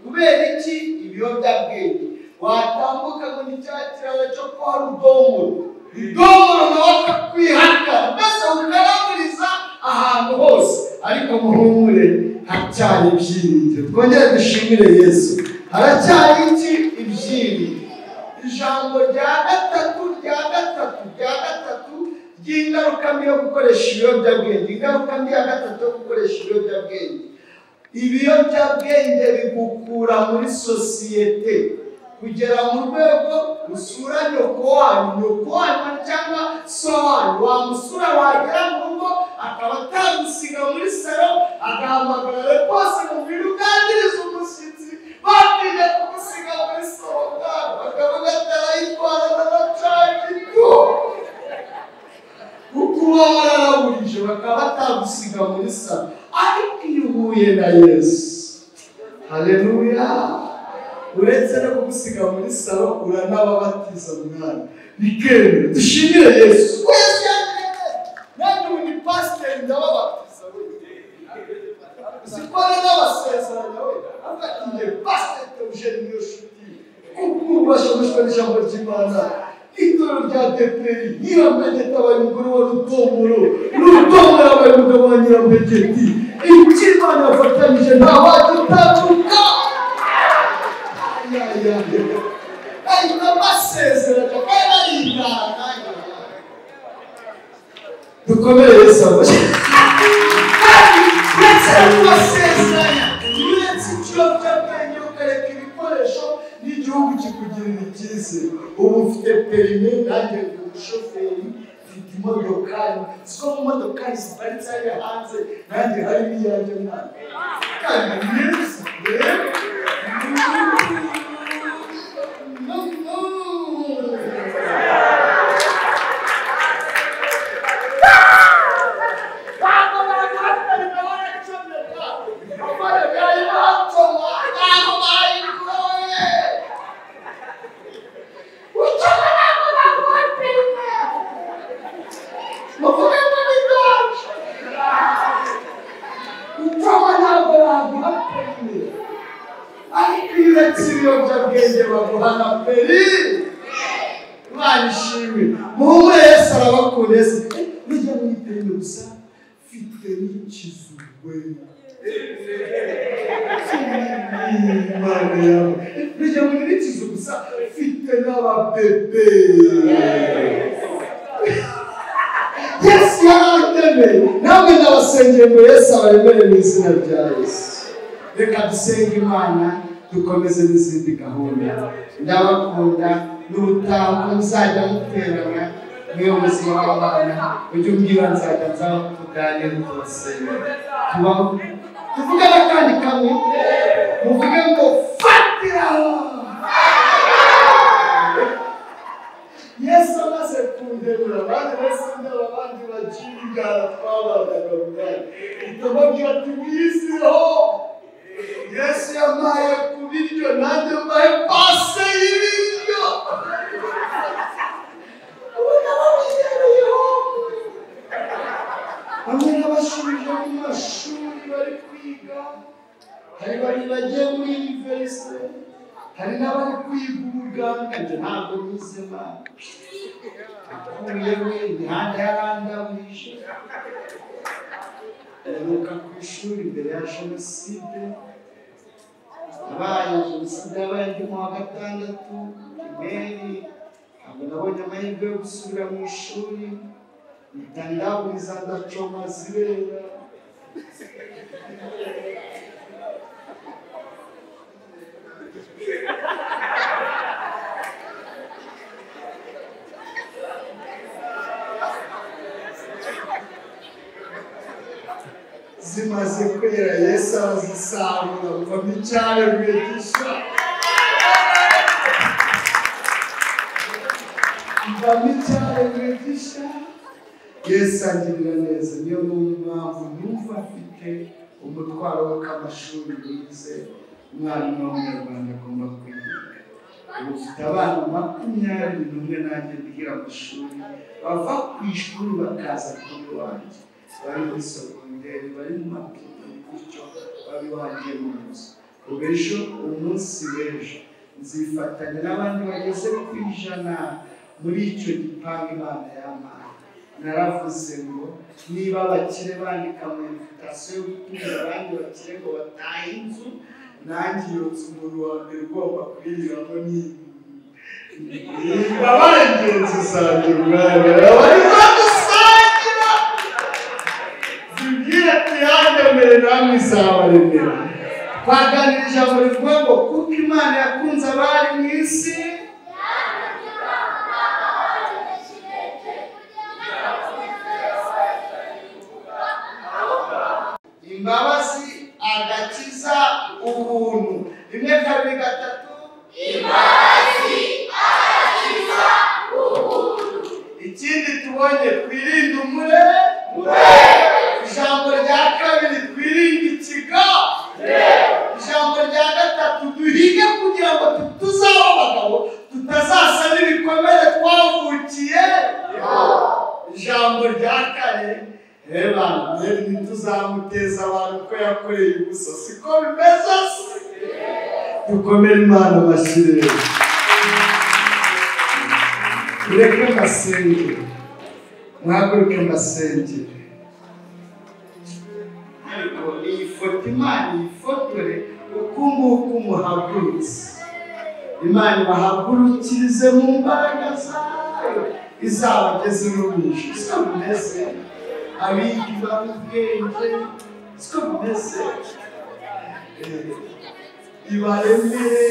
kubera iki ibiyobyabwenge watambuka ngo ni cya kiraro cyo kwa rudomoro nawe akakwihakana mbese ukaraburiza ahantu hose ariko muhumure hacyari ibyiringiro twongere dushimire Yesu haracyari iki ibyiringiro ijambo rya gatatu ry'ingaruka mbi yo gukoresha ibiyobyabwenge ingaruka mbi ya gatatu yo gukoresha ibiyobyabwenge ibiyobyabwenge bigukura muri sosiyete kugera mu rwego usura nyoko wanyu cyangwa so wanyu wamusura wagera mu rugo akaba atagusiga muri salo agahamagara rwose mu biro uganiriza umushyitsi batinye kumusiga muri salo bakavuga atarayitwara n'abacagito kuko uba wararaburije bakaba batagusiga muri salo ariko iyo uhuye na Yesu haleluya uretse no kugusiga muri salo uranababatiza mwana bikemera dushimire Yesu Yesu yanjye ni Pasteur ndababatiza we zikora n'abasezerano we afatiye Pasteur Theogene Yisubiyemo kuko bashobojwe n'ijambo ry'Imana itoro rya deperi nyirambegeti abayumugore wa rudomoro abayumugabo wa nyirambegeti ikimana yafatanyije nta wajya utavuka ayita amasezerano kandi arigana dukomere Yesu kandi uretse amasezerano uretse ikiyobyabwenge ukareka ibikoresho n'igihugu kikugirira icyizere ubu ufite perime nanjye ndi umushoferi mfite imodokari zo mu modokari ziparitse hariya hanze nanjye harimo iyanjye mwana kandi neza Ameri Imana ishimwe muhumure Yesu arabakunda Yesu mujya mwitende gusa mfite n'ikizugwe Imana yawe mujya mwiteze gusa mfite n'ababebe Yesu yaratemeye namwe ndabasengeye ngo Yesu abaremere mu izina rya Yesu reka dusenge Imana dukomeze n'izindi gahunda ndabakunda n'ubutaha muzajya muterana niyo buzima bw'abana ujye umbwira nzajya nzaho tuganire tubasenga tuvuge n'akandi kamwe muvuge ngo fatiraho Yesu amaze kundebura abandi bose ndeba abandi bacingana twabanaga mugari itababwira ati mwisiho Yesu yamaye ku biryo nanjye mbaye pase y'ibiryo ubona babigereyeho bamwe n'abashubije mu mashuri bari kwiga hari bari bagiye muri universite hari n'abari kwiga ubuganga njye ntabwo nizema akuyeho imihanda yarandabuje aheruka ku ishuri imbere ya jenoside abaye jenoside yabaye ndi mu wa gatandatu imeri ntabwo nabonye amahirwe yo gusubira mu ishuri mpita ndaburiza ndacoma zirera zimaze kwera Yesu arazisarura mvamo icyare rwigisha mvamo icyare rwigisha Yesu agirira neza niyo mpamvu numva afite umutwaro w'amashuri yize umwarimu w'umunyarwanda agomba kwiga ubu ufite abana 21 nanjye bigira amashuri bava ku ishuri bakaza kuri wanjye bari muri segonderi bari mu mapine bityo babiwangiye mu nzu ubu ejo umunsi w'ejo nzifatanya n'abandi bageze ku 100 muri icyo gipangu Imana y'Amana naravuze ngo niba abakire bandika mu invitasiyo yo gutumira abandi bakire ngo batahe inzu nanjye iyo nzu umuntu wa mbere ugomba kuyiriramo ni abaye ingenzi zanjye umwana bari badusangira zibwira ati yanjye mbere namwe izabaremera twaganira ijambo rivuga ngo kuko Imana yakunze abari mu isi imbabazi agakiza ubuntu 1 2 3 imbabazi agakiza ubuntu ikindi tubonye twirinde umure ijambo rya kabiri twirinde ikiga ijambo rya gatatu duhige kugira ngo tuzaba abagabo tutazasa n'ibikomere twavukiye ijambo rya kane Eba, ntituzamuteza abantu ko yakoreye ubusa siko bimeze se dukomere Imana amashyi ureke mbasengere mwaguruke mbasengere ariko iyi foto Imana iyifotore uko nguko muhagurutse Imana ibahagurukirize mu mbaraga zayo izabageze no mu ijuru siko bimeze abiga ubwenge siko bimeze ibaremere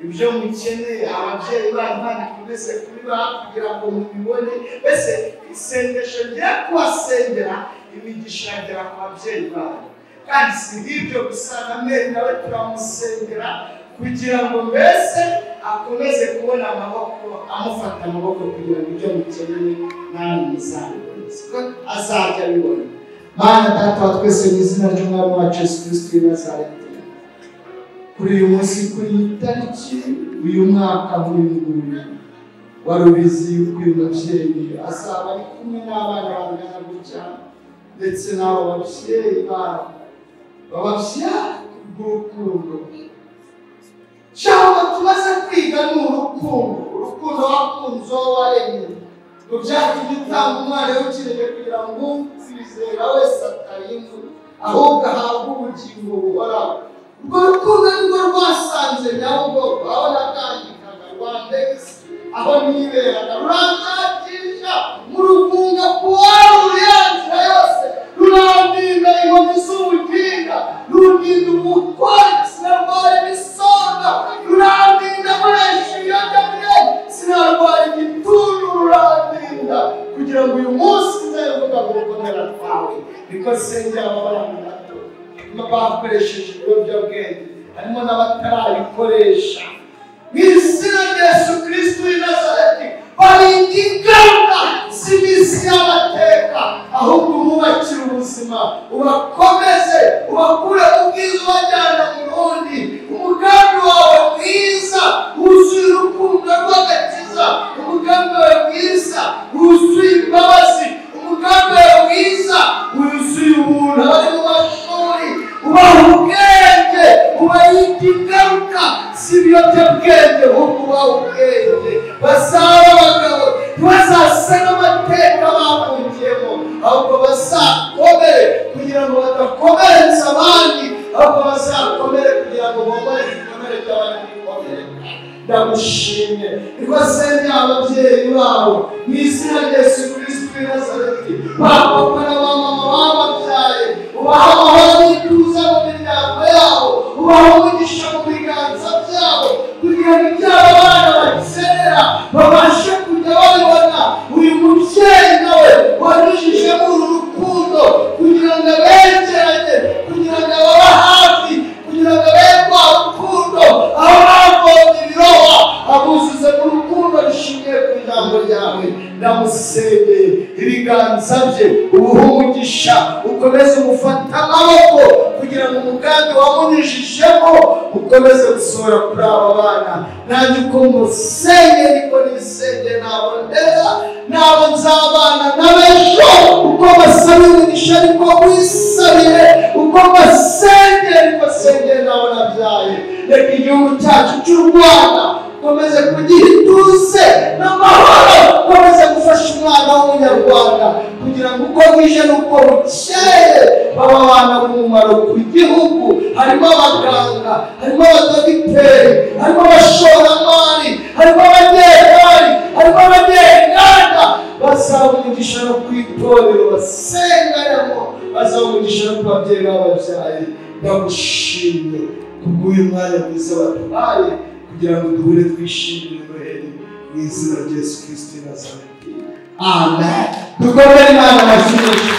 ibyo mukeneye ababyeyi Imana ikomeze kubibaha kugira ngo mubibone mbese isengesho rye kubasengera imigisha yagera ku babyeyi babo kandi si ibyo gusa na Mary nawe turamusengera kugira ngo mbese akomeze kubona amaboko amufata amaboko kugira ngo ibyo mukeneye namwe muzabibone azajya abibona Mana data wa twese mu izina ry'umwami wacu Yesu Kristo w'i Nazareti kuri uyu munsi kuri iyi tariki uyu mwaka nk'uyu wari ubizi yuko uyu mubyeyi azaba ari kumwe n'abana bangana gutya ndetse n'abo babyeyi babo bababyara kubw'urukundo cyangwa tumaze kwiga ni urukundo wakunze uwo waremye ngo byatumye utanga umwana w'ikinege kugira ngo umwizera wese atarimbuka ahubwo ahabwe ubugingo buhoraho. Urwo rukundo nirwo rwasanze Nyabugogo aho natangikaga Rwandegisi aho niberaga ruranshakisha mu rugunga kuwarura ya nzira yose rurandinda inkomyi z'ubuginga rundinda umutware sinarwara imisonga rurandinda muresha ibiyobyabwenge sinarwara igituntu rurandinda kugira ngo uyu munsi nzavuga ngo gukomera kwawe niko sengera abana bato bakoresheje ibiyobyabwenge harimo n'abatarabikoresha mu izina rya Yesu Kristo w'i Nazareti barinda ingaruka z'iminsi y'amateka ahubwo ububakire ubuzima ubakomeze ubakure mu bwiza ubajyana mu bundi umugambi wawe mwiza wuzuye urukundo rw'agakiza umugambi wawe mwiza wuzuye imbabazi umugambi wawe mwiza wuzuye ubuntu abari mu mashuri ubaha ubwenge ubarinda ingaruka z'ibiyobyabwenge ahubwo ubaha ubwenge bazaba abagabo ntibazase n'amateka bahungiyemo ahubwo bazakomere kugira ngo badakomeretsa abandi ahubwo bazakomere kugira ngo bomore ibikomere by'abandi bikomereka. Ndamushimye rwasenya ababyeyi babo mu izina rya Yesu Kristo w'i Nazareti bapapa na bamama bababyaye ubaha amahoro n'ituza mu miryango yabo ubaha umugisha mu biganza byabo kugira ngo ibyabo abana bakenera babashe kujya babibona uyu mubyeyi nawe wanyujijemo uru rukundo kugira ngo abegeranye kugira ngo ababe hafi kugira ngo abe rwa rukundo aho bavomye ibirohwa abuzuze mu rukundo rushingiye ku ijambo ryawe. Ndamusengeye ibiganza bye ubuhe umugisha ukomeze umufata amaboko kugira ngo umugambi wamunyujijemo ukomeze gusohora kuri aba bana. Nanjye uko musenge niko nisenge nabo ndera nabo nzabana n'abejo uko basaba umugisha niko wisabire uko basenge niko senge nabo nabyaye. Reka igihugu cyacu cy'u Rwanda ukomeze kugira ituze n'amahoro ukomeze gufasha umwana w'umunyarwanda kugira ngo uko bwije n'uko bukeye baba abana b'umumaro ku gihugu. Harimo abaganga harimo abadogiteri harimo abashoramari harimo abanyemari harimo abanyenganda bazaba umugisha no ku itorero basengeramo bazaba umugisha no ku babyeyi bababyaye. Ndagushimye kubw'uyu mwanya mwiza waduhaye kugira ngo duhure twishimire Noheli mu izina rya Yesu Kristo w'i Nazareti. Amen. Dukomere Imana amashyi menshi.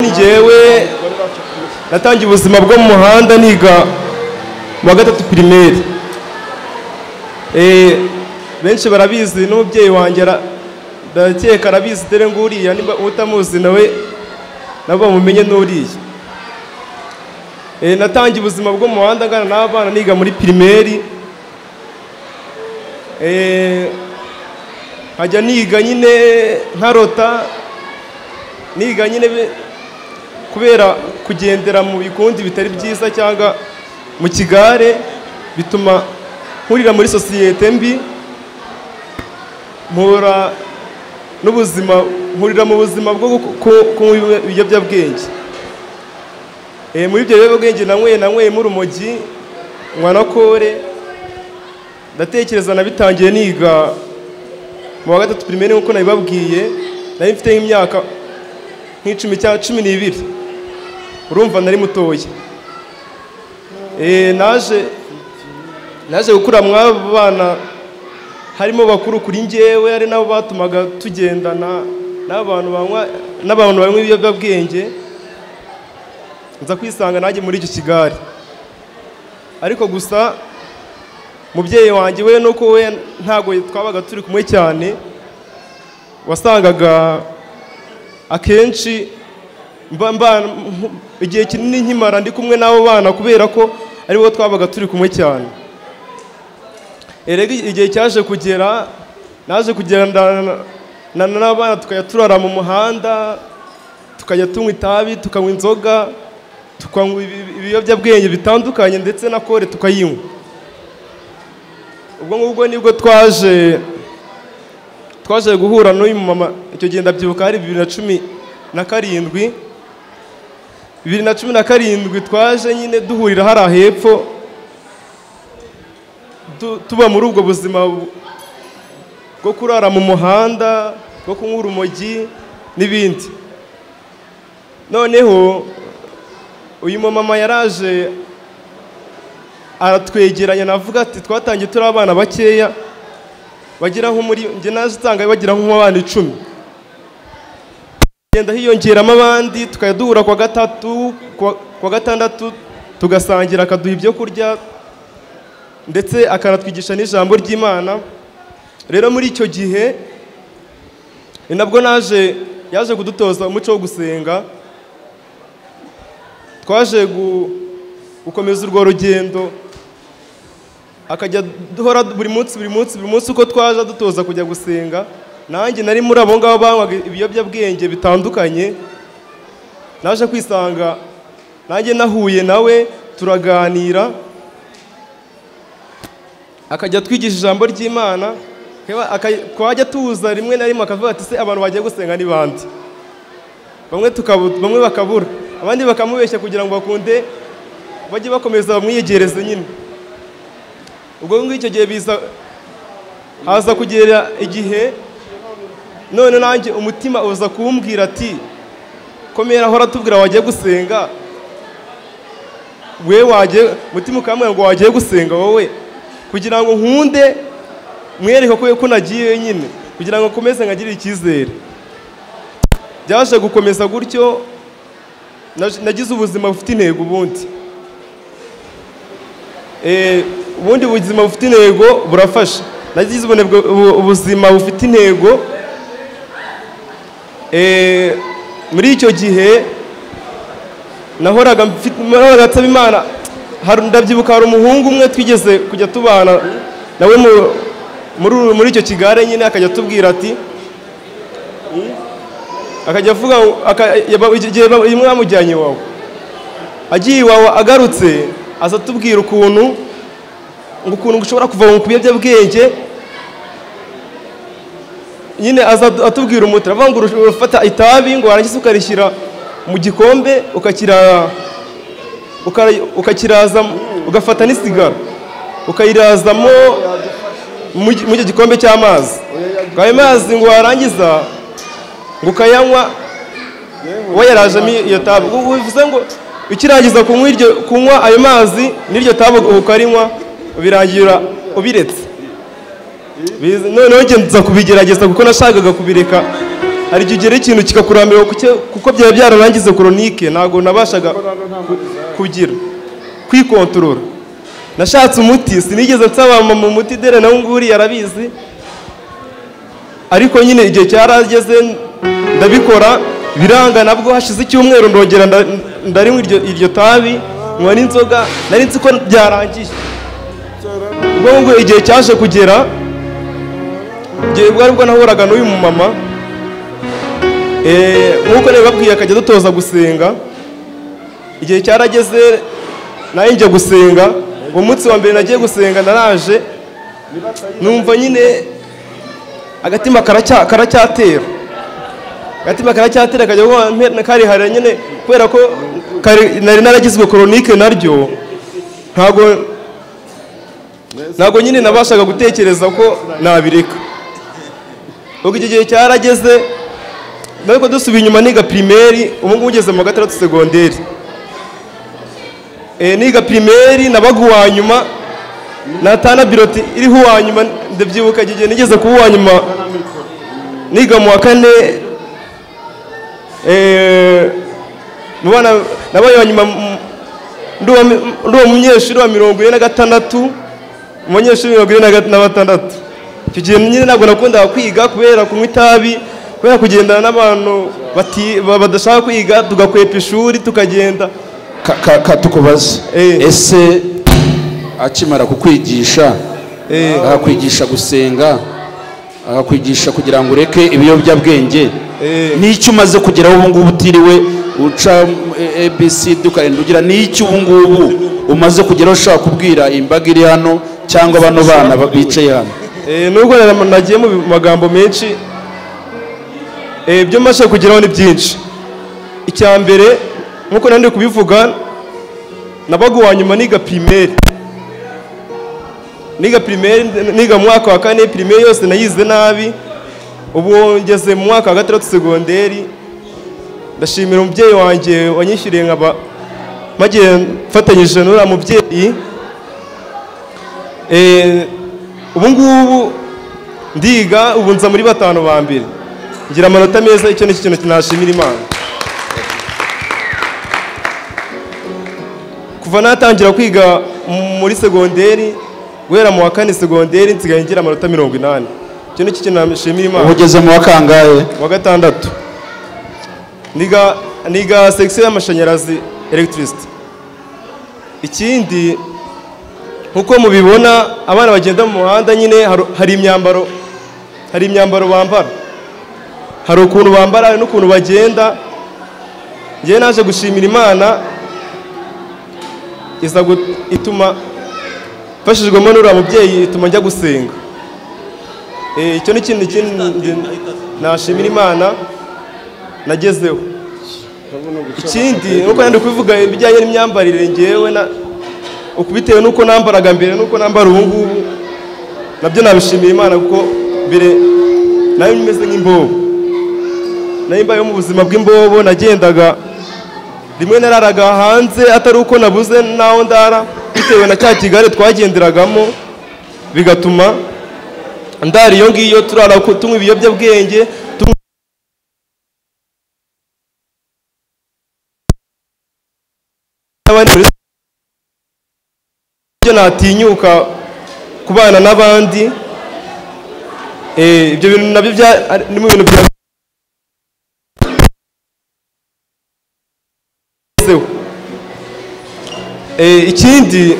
Njyewe natangiye ubuzima bwo mu muhanda niga mu wa gatatu primaire. Benshi barabizi n'umubyeyi wanjye ndakeka arabizi dore nguriya niba utamuzi nawe nabo bamumenye n'uriya. Natangiye ubuzima bwo mu muhanda ngana n'abana niga muri primaire. Nkajya niga nyine nkarota niga nyine kubera kugendera mu bikundi bitari byiza cyangwa mu kigare bituma nkurira muri sosiyete mbi, mpura n'ubuzima, nkurira mu buzima bwo kunywa ibiyobyabwenge. Muri ibyo biyobyabwenge nanyweyemo urumogi, nywa na kore. Ndatekereza nabitangiye niga mu wa gatatu primaire nk'uko nabibabwiye, nari mfite nk'imyaka nk'icumi cyangwa 12. Urumva nari mutoya. Naje gukura mw'abana harimo bakuru kuri njyewe, ari nabo batumaga tugendana n'abantu banywa ibiyobyabwenge. Nza kwisanga nanjye muri icyo kigare. Ariko gusa mubyeyi wanjye we nuko we ntago twabaga turi kumwe cyane, wasangaga akenshi igihe kinini nkimara ndi kumwe n'abo bana kubera ko aribo twabaga turi kumwe cyane. Igihe cyaje kugera, naje kugendana n'abana tukajya turara mu muhanda, tukajya tunywa itabi, tukanywa inzoga, tukanywa ibiyobyabwenge bitandukanye ndetse na kore tukayinywa. Ubwo ngubwo nibwo twaje guhura n'uyu mama. Icyo gihe ndabyibuka ari 2017. 2017 twaje nyine duhurira hariya hepfo, tuba muri ubwo buzima bwo kurara mu muhanda, bwo kunywa urumogi n'ibindi. Noneho uyu mama yaraje aratwegeranya, navuga ati twatangiye turi abana bakeya bagira nko muri nge naje usanga bagira nk'abana 10. Genda hiyongeramo abandi, tukajya duhura kwa gatatu, kwa gatandatu tugasangira, akaduha ibyo kurya ndetse akanatwigisha n'ijambo ry'Imana. Rero muri icyo gihe ni nabwo yaje kudutoza umuco wo gusenga. Twaje gukomeza urwo rugendo, akajya duhora buri munsi uko twaje dutoza kujya gusenga. Nanjye nari muri abo ngabo banywaga ibiyobyabwenge bitandukanye. Naje kwisanga nanjye nahuye nawe, turaganira, akajya twigisha ijambo ry'Imana. Twajya tuza rimwe na rimwe akavuga ati se abantu bagiye gusenga ni bande? Bamwe bakabura, abandi bakamubeshya kugira ngo bakunde bajye bakomeza bamwiyegereze nyine. Ubwo ngicyo gihe haza kugera igihe none nanjye umutima uza kumbwira ati komera hora tubwira wagiye gusenga, we wagiye mutima ukamubwira ngo wagiye gusenga wowe, kugira ngo nkunde mwereke ko nagiye nyine, kugira ngo komeze ngagirire icyizere. Byaje gukomeza gutyo, nagize ubuzima bufite intego. Ubundi ubuzima bufite intego burafasha. Nagize ubuzima bufite intego. Muri icyo gihe nahoraga nsaba Imana. Ndabyibuka hari umuhungu umwe twigeze kujya tubana nawe muri icyo kigare nyine, akajya tubwira ati, akajya avuga igihe imwe bamujyanye iwawe, agiye iwawe agarutse aza atubwira ukuntu ushobora kuva mu biyobyabwenge nyine. Aza atubwira umuti, avuga ngo urafata itabi ngo warangiza ukarishyira mu gikombe ukakiraza, ugafata n'isigara ukayirazamo mu icyo gikombe cy'amazi. Ayo mazi ngo warangiza ngo ukayanywa we yarajemo iyo tabi bivuze ngo ukirangiza kunywa ayo mazi n'iryo tabi ukarinywa birangira ubiretse. Noneho ngenza kubigerageza kuko nashakaga kubireka, hari igihe ugera ikintu kikakurambira kuko byaba byararangize koronike, ntabwo nabashaga kugira kwikontorora. Nashatse umuti, sinigeze nsaba mama umuti dere nawe nguri yarabizi, ariko nyine igihe cyarageze ndabikora biranga. Nabwo hashize icyumweru ndongera ndarinywa iryo tabi, nywa n'inzoga, nari nzi ko byarangiye. Ubwo igihe cyaje kugera, igihe bwo nahuraga n'uyu mumama, nk'uko nabibabwiye akajya dutoza gusenga. Igihe cyarageze nayo njya gusenga. Uwo munsi wa mbere nagiye gusenga naraje numva nyine agatima karacyatera, kajya karihara nyine, kubera ko nari naragizwe koronike naryo. Ntabwo nyine nabashaga gutekereza ko nabireka. Ubwo iki gihe cyarageze, ariko dusubiye inyuma niga primaire, ubu ngubu ugeze mu 6 segonderi. Niga primaire nabaga uwa nyuma, natana biroti iriho uwa nyuma, ndabyibuka igihe nigeze kuba uwa nyuma niga mu wa 4. Mu bana nabaye uwa nyuma, ndi umunyeshuri wa 46, umunyeshuri wa 46. Icyo gihe nyine ntabwo nakundaga kwiga kubera kunywa itabi, kubera kugendana n'abantu badashaka kwiga, tugakwepa ishuri tukagenda.
Tukubaza, ese akimara kukwigisha, akakwigisha gusenga, akakwigisha kugira ngo ureke ibiyobyabwenge, n'icyo umaze kugeraho ubu ngubu utiriwe uca ABCD ukarenda ugira, n'icyo ubu ngubu umaze kugeraho ushaka kubwira imbaga iri hano cyangwa bano bana bicaye hano?
Nubwo nagiye mu magambo menshi, ibyo maze kugeraho ni byinshi. Icya mbere nkuko nandi kubivuga, nabaga uwa nyuma niga primaire, niga mu mwaka wa 4 primaire yose nayize nabi. Ubu ngeze mu mwaka wa 3 segonderi. Ndashimira umubyeyi wanjye wanyishyuriye nkaba magiye mfatanyije n'ura mubyeyi. Ubu ngubu ndiga, ubu nza muri 5 ba mbere, ngira amanota meza. Icyo ni ikintu kinashimira Imana. Kuva natangira kwiga muri segonderi, guhera mu wa 4 segonderi nsigaye ngira amanota 80. Icyo ni ikintu nashimira Imana.
Ugeze mu wa kangahe?
Wa 6. Niga section y'amashanyarazi, electricity. Ikindi nkuko mubibona, abana bagenda mu muhanda nyine hari imyambaro bambara, hari ukuntu bambara n'ukuntu bagenda. Ngiye naje gushimira Imana ituma mfashijwemo n'uriya mubyeyi, ituma njya gusenga. Icyo ni ikintu nashimira Imana nagezeho. Ikindi nuko nandi kubivuga ibijyanye n'imyambarire, ngewe ukubitewe nuko nambaraga mbere nuko nambara ubu ngubu, nabyo nabishimira Imana, kuko mbere nayo nimeze nk'imbobo, nayo mbayeho mu buzima bw'imbobo. Nagendaga rimwe nararaga hanze, atari uko nabuze naho ndara, bitewe na cya kigare twagenderagamo, bigatuma ndara iyo ngiyo, turara tunywa ibiyobyabwenge. Natinyuka kubana n'abandi. Ibyo bintu nabyo ni mu bintu bya ikindi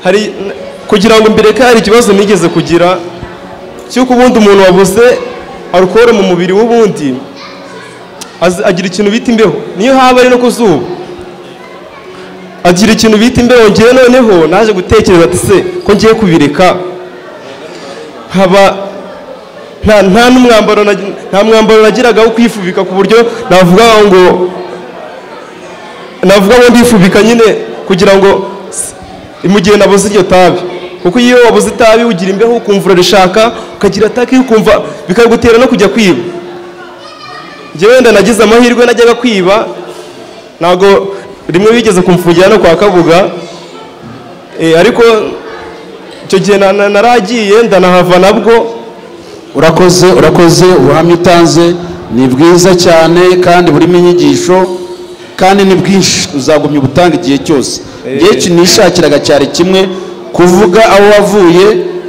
hari kugira ngo mbere hari ikibazo nigeze kugira cyuko ubundi umuntu wabuze alcohol mu mubiri w'ubundi agira ikintu bita imbeho, niyo haba ari no kuzuba agira ikintu bita imbeho. Ngiye noneho naje gutekereza ati se ko ngiye kubireka, haba nta mwambaro nagiraga wo kwifubika, ku buryo navuga ngo ndifubika nyine kugira ngo mu gihe nabuze iryo tabi. Kuko iyo wabuze itabi ugira imbeho, ukumva urarishaka, ukagira ataki, ukumva bikagutera no kujya kwiba. njyewe wenda nagize amahirwe najyaga kwiba ntabwo rimwe bigeze kumfungira no kwa Kabuga ariko icyo gihe naragiye ndanahava nabwo.
urakoze ubuhamya utanze ni bwiza cyane kandi burimo inyigisho kandi ni bwinshi uzagumya ubutanga igihe cyose. Igihe nishakiraga cyari kimwe kuvuga aho wavuye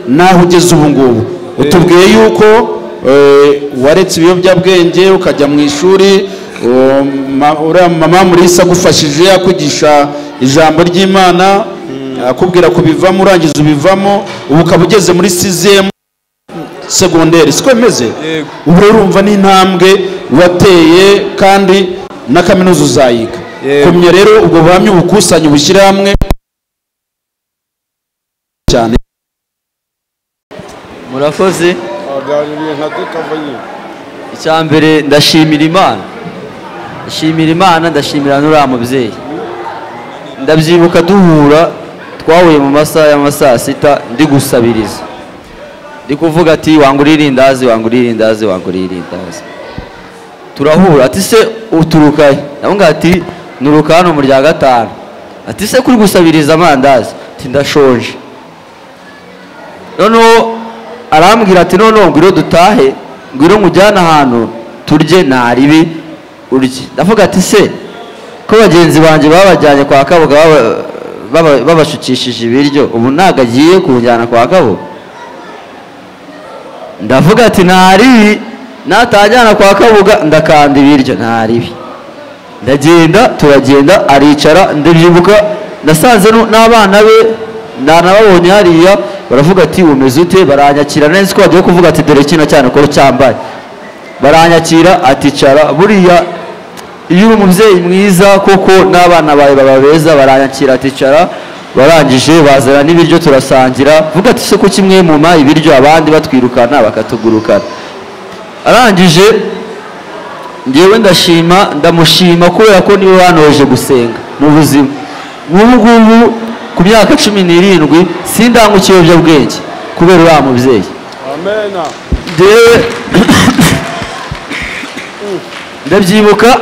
naho ugeze ubu ngubu. Utubwiye yuko waretse ibiyobyabwenge ukajya mu ishuri, mama Murisa agufashije akwigisha ijambo ry'Imana, akubwira kubivamo urangiza ubivamo, ubu ukaba ugeze muri 6e segonderi. Siko bimeze? Ubu urumva n'intambwe wateye kandi na kaminuza uzayiga. Kumye rero ubwo buhamya ubukusanya ubushyira hamwe cyane.
Murakoze. Icyambere ndashimira Imana, ndashimira n'uriya mubyeyi. Ndabyibuka duhura, twahuye mu masaha y'amasaa 6 ndi gusabiriza, ndi kuvuga ati wangurira irindazi. Turahura ati se uturukaye? Ndamubwira ati nuruka hano mu rya 5. Ati se kuri gusabiriza amandazi? Ati ndashonje. Noneho arambwira ati noneho ngwiro dutahe, ngwiro nkujyana ahantu turye naribi urye. Ndavuga ati se ko bagenzi banjye babajyanye kwa Kabuga babashukishije ibiryo, ubu ntago agiye kunjyana kwa Kabuga? Ndavuga ati naribi, natajyana kwa Kabuga ndakanda ibiryo naribi. Ndagenda, turagenda, aricara. Ndabyibuka nasanze n'abana be ndanababonye hariya, baravuga ati umeze ute? Baranyakira neza ko bagiye kuvuga ati dore kino cyane ko cyambaye. Baranyakira aticara. Buriya iyo uri umubyeyi mwiza koko n'abana bawe baba beza, baranyakira aticara. Barangije bazana n'ibiryo turasangira. Vuga ati se ko kimwe mu ma ibiryo abandi batwirukana bakatugurukana. Arangije ngewe ndamushima kubera ko niwe wanoje gusenga mu buzima. Ngubu ku myaka 17 sindanga ikiyobyabwenge kubera uriya mubyeyi. Amen. Ndabyibuka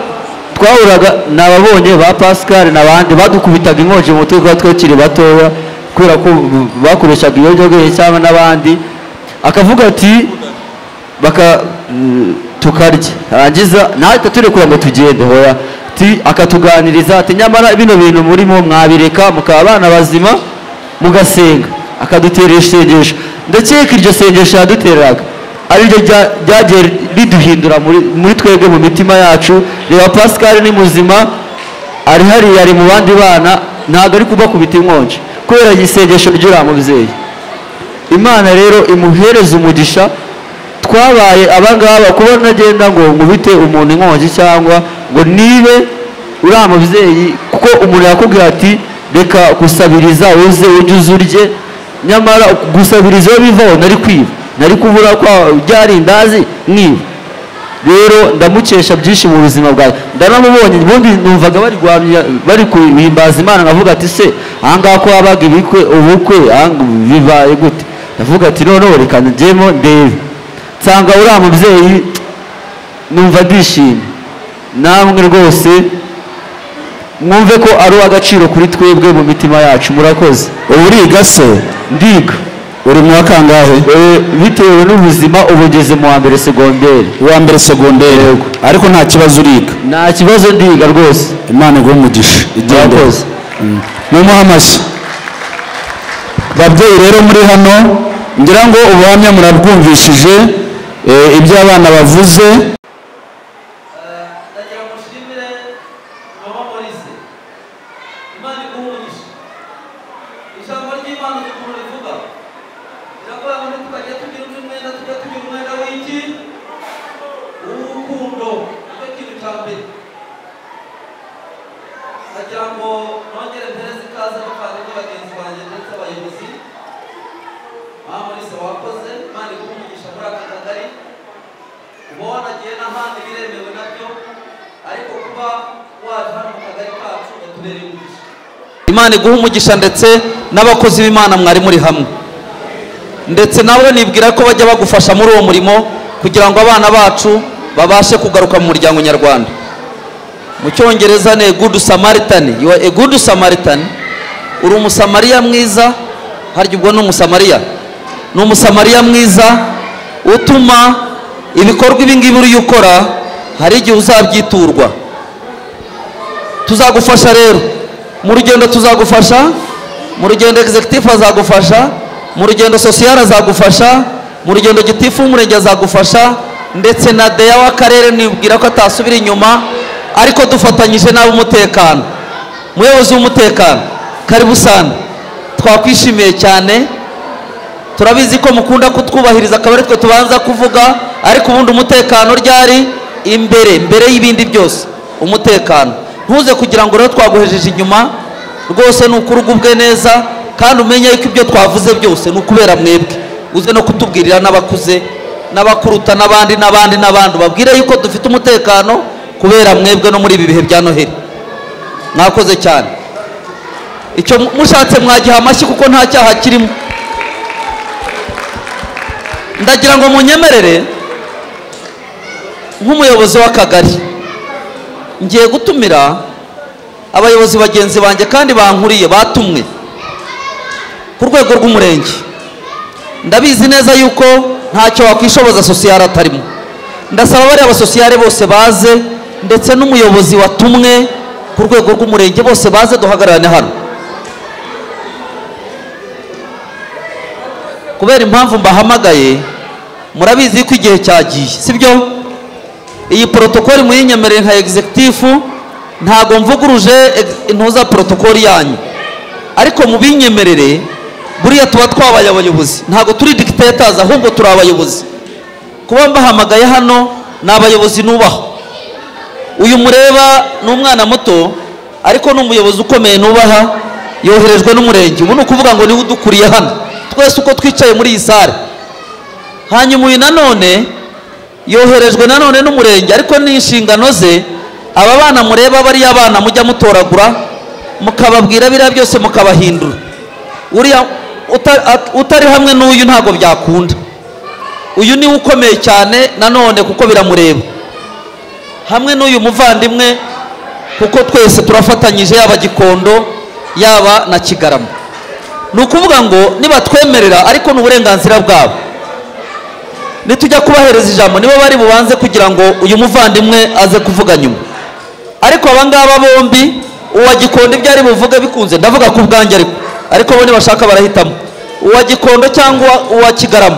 twahuraga nababonye ba Pasteur n'abandi badukubitaga inkonje mu mutwe twakiri batoya kubera ko bakoreshaga ibiyobyabwenge cyangwa n'abandi. Akavuga ati tukarya, arangiza nahita turekura ngo tugende. Hoya ati akatuganiriza ati nyamara bino bintu murimo mwabireka mukaba abana bazima mugasenga. Akaduteresha isengesho. Ndakeka iryo sengesho yaduteraga ariryo ryagiye riduhindura muri twebwe mu mitima yacu. Reba Pascal ni muzima, ari hariya, ari mu bandi bana, ntabwo ari kubakubita inkonje kubera isengesho ry'uriya mubyeyi. Imana rero imuhereza umugisha. Twabaye abangaba kuba nagenda ngo ngubite umuntu inkonje cyangwa ngo nibe uriya mubyeyi, kuko umuntu yakubwira ati reka gusabiriza uze ujye uzurye, nyamara gusabiriza iyo bivaho nari kwiba, nari kubura kwa byarindazi mwiba. Rero ndamukesha byinshi mu buzima bwawe. Ndanamubonye ubundi numvaga bari kuhimbaza Imana, ngavuga ati se ahangaha ko habaga ubukwe bibaye gute? Ndavuga ati noneho reka njyemo ndebe. Nsanga uriya mubyeyi numva ndishimye. Namwe rwose mwumve ko ari uw'agaciro kuri twebwe mu mitima yacu. Murakoze.
Uriga se?
Ndiga.
Uri mu wakangahe?
Bitewe n'ubuzima ubu ngeze mu wa mbere segonderi.
Uwa mbere segonderi. Yego. Ariko nta kibazo uriga?
Nta kibazo ndiga rwose.
Imana iguhe umugisha.
Murakoze.
Mumuhe amashyi. Babyeyi rero muri hano ngira ngo ubuhamya murabwumvishije ibyo abana bavuze.
Wakoze Imana igumugisha muri aka kagari ubona giye n'ahandi biremewe nabyo, ariko kuba waje hano mu kagari kacu gatubereye umugisha.
Imana iguha umugisha ndetse n'abakozi b'Imana mwari muri hamwe, ndetse nabo nibwira ko bajya bagufasha muri uwo murimo kugira ngo abana bacu babashe kugaruka mu muryango nyarwanda. Mu cyongereza ni good Samaritan. You are a good Samaritan. Uri umusamariya mwiza. Harya ubwo ni umusamariya. Ni umusamariya mwiza utuma ibikorwa ibingibi uri ukora hari igihe uzabyiturwa. Tuzagufasha rero mu rugendo, tuzagufasha mu rugendo, executive azagufasha mu rugendo, social azagufasha mu rugendo, gitifu w'umurenge azagufasha, ndetse na deya w'akarere nibwira ko atasubira inyuma, ariko dufatanyije n'ab'umutekano. Muyobozi w'umutekano, karibu sana, twakwishimiye cyane. Turabizi ko mukunda kutwubahiriza, akaba ari twe tubanza kuvuga, ariko ubundi umutekano ryari mbere y'ibindi byose. Umutekano ntuze kugira ngo rero twaguhejeje inyuma, rwose ni ukurugubwe neza, kandi umenye yuko ibyo twavuze byose ni ukubera mwebwe. Uze no kutubwirira n'abakuze n'abakuruta n'abandi babwire yuko dufite umutekano kubera mwebwe no muri ibi bihe bya Noheli. Mwakoze cyane. Icyo mushatse mwagiha amashyi kuko nta cyaha kirimo. Ndagira ngo munyemerere nk'umuyobozi w'akagari, ngiye gutumira abayobozi bagenzi banjye kandi bankuriye batumwe ku rwego rw'umurenge. Ndabizi neza yuko ntacyo wakwishoboza sosiyare atarimo. Ndasaba bari abasosiyare bose baze, ndetse n'umuyobozi watumwe ku rwego rw'umurenge bose baze duhagararane hano. Kubera impamvu mbahamagaye, murabizi ko igihe cyagiye, sibyo? Iyi protokoli muyinyemerere nka executive, ntago mvuguruje intuza protokoli yanyu, ariko mubinyemerere. Buriya tuba twabaye abayobozi, ntago turi dictators, ahubwo turi abayobozi. Kuba mbahamagaye hano ni abayobozi nubaho. Uyu mureba ni umwana muto, ariko ni umuyobozi ukomeye nubaha, yoherejwe n'umurenge. Ubu ni ukuvuga ngo niwe udukuriye hano twese uko twicaye muri iyi sare. Hanyuma uyu nanone yoherejwe nanone n'umurenge, ariko ni inshingano ze. Aba bana mureba bariya bana mujya mutoragura, mukababwira biriya byose mukabahindura. Uriya utari hamwe n'uyu ntago byakunda. Uyu ni ukomeye cyane nanone kuko biramureba, hamwe n'uyu muvandimwe, kuko twese turafatanyije, yaba Gikondo yaba na Kigarama. Ni ukuvuga ngo niba twemerera, ariko ni uburenganzira bwabo. Nitujya kubahereza ijambo nibo bari bubanze kugira ngo uyu muvandimwe aze kuvuga nyuma. Ariko abangaba bombi, uwa Gikondo ibyo ari buvuge bikunze, ndavuga ku bwanjye, ariko bo nibashaka barahitamo uwa Gikondo cyangwa uwa Kigarama.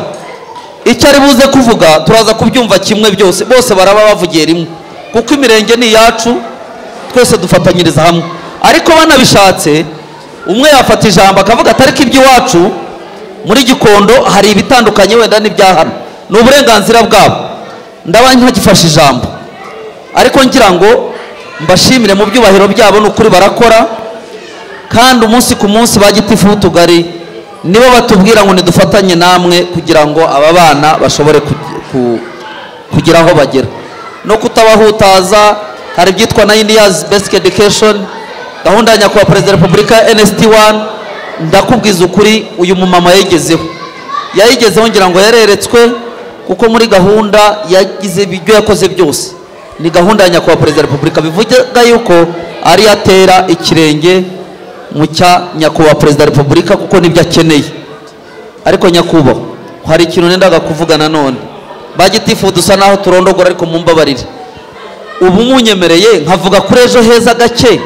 Icyo ari buze kuvuga turaza kubyumva kimwe byose, bose baraba bavugiye rimwe, kuko imirenge ni yacu, twese dufatanyiriza hamwe. Ariko banabishatse umwe yafata ijambo akavuga atari ko iby'iwacu muri Gikondo hari ibitandukanye wenda n'ibya hano. Ni uburenganzira bwabo, ndaba nkagifasha ijambo. Ariko ngira ngo mbashimire mu byubahiro byabo, ni ukuri barakora, kandi umunsi ku munsi ba gitifu w'utugari nibo batubwira ngo nidufatanye namwe kugira ngo aba bana bashobore kugira aho bagera, no kutabahutaza. Hari ibyitwa 9 years basic education, gahunda ya nyakubahwa Perezida wa Repubulika NST1. Ndakubwiza ukuri, uyu mumama yayigezeho ngira ngo yareretswe, kuko muri gahunda yagize ibyo yakoze byose ni gahunda ya nyakubahwa Perezida wa Repubulika. Bivuga yuko ari yatera ikirenge mu cya nyakubahwa Perezida wa Repubulika, kuko nibyo akeneye. Ariko nyakubahwa, hari ikintu nendaga kuvuga nanone, bagitifu dusa naho turondogora, ariko mumbabarire. Ubu munyemereye nkavuga kuri ejo heza gake,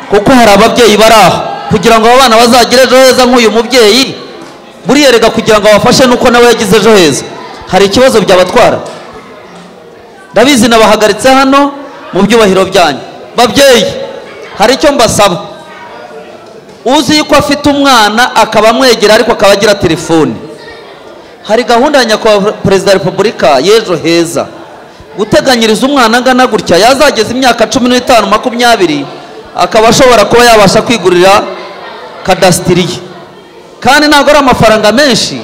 kuko hari ababyeyi bari aho, kugira ngo abana bazagire ejo heza nk'uyu mubyeyi. Buriya rega kugira ngo abafashe nuko nawe yagize ejo heza, hari ikibazo byabatwara. Ndabizi nabahagaritse hano mu byubahiro byanyu. Babyeyi, hari icyo mbasaba. Uzi yuko afite umwana akaba amwegera, ariko akaba agira telefone, hari gahunda ya nyakubahwa Perezida wa Repubulika y'ejo heza, guteganyiriza umwana angana gutya yazageza imyaka 15 20, akaba ashobora kuba yabasha kwigurira kadasitiri. Kandi ntabwo ari amafaranga menshi,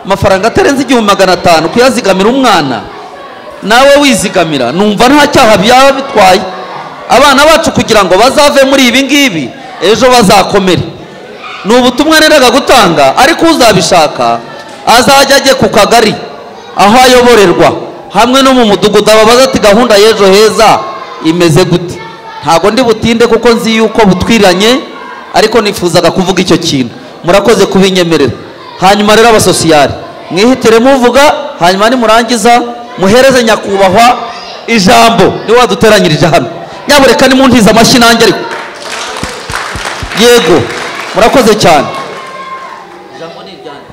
amafaranga atarenze 1500 kuyazigamira umwana. Nawe wizigamira, numva nta cyaha byaba bitwaye. Abana bacu kugira ngo bazave muri ibi ngibi, ejo bazakomere. Ni ubutumwa nendaga gutanga, ariko uzabishaka azajya ajye ku kagari aho ayoborerwa, hamwe no mu mudugudu ababaza ati gahunda y'ejo heza imeze gute. Ntago ndi butinde kuko nzi yuko butwiranye, ariko nifuzaga kuvuga icyo kintu. Murakoze kubinyemerera. Hanyuma rero abasosiyali mwihitire muvuga, hanyuma nimurangiza muhereze nyakubahwa ijambo. Ni waduteranyirije hano, nyabureka nimuntiza amashyi nanjye ariko. Yego, murakoze cyane. Ijambo ni iryanjye.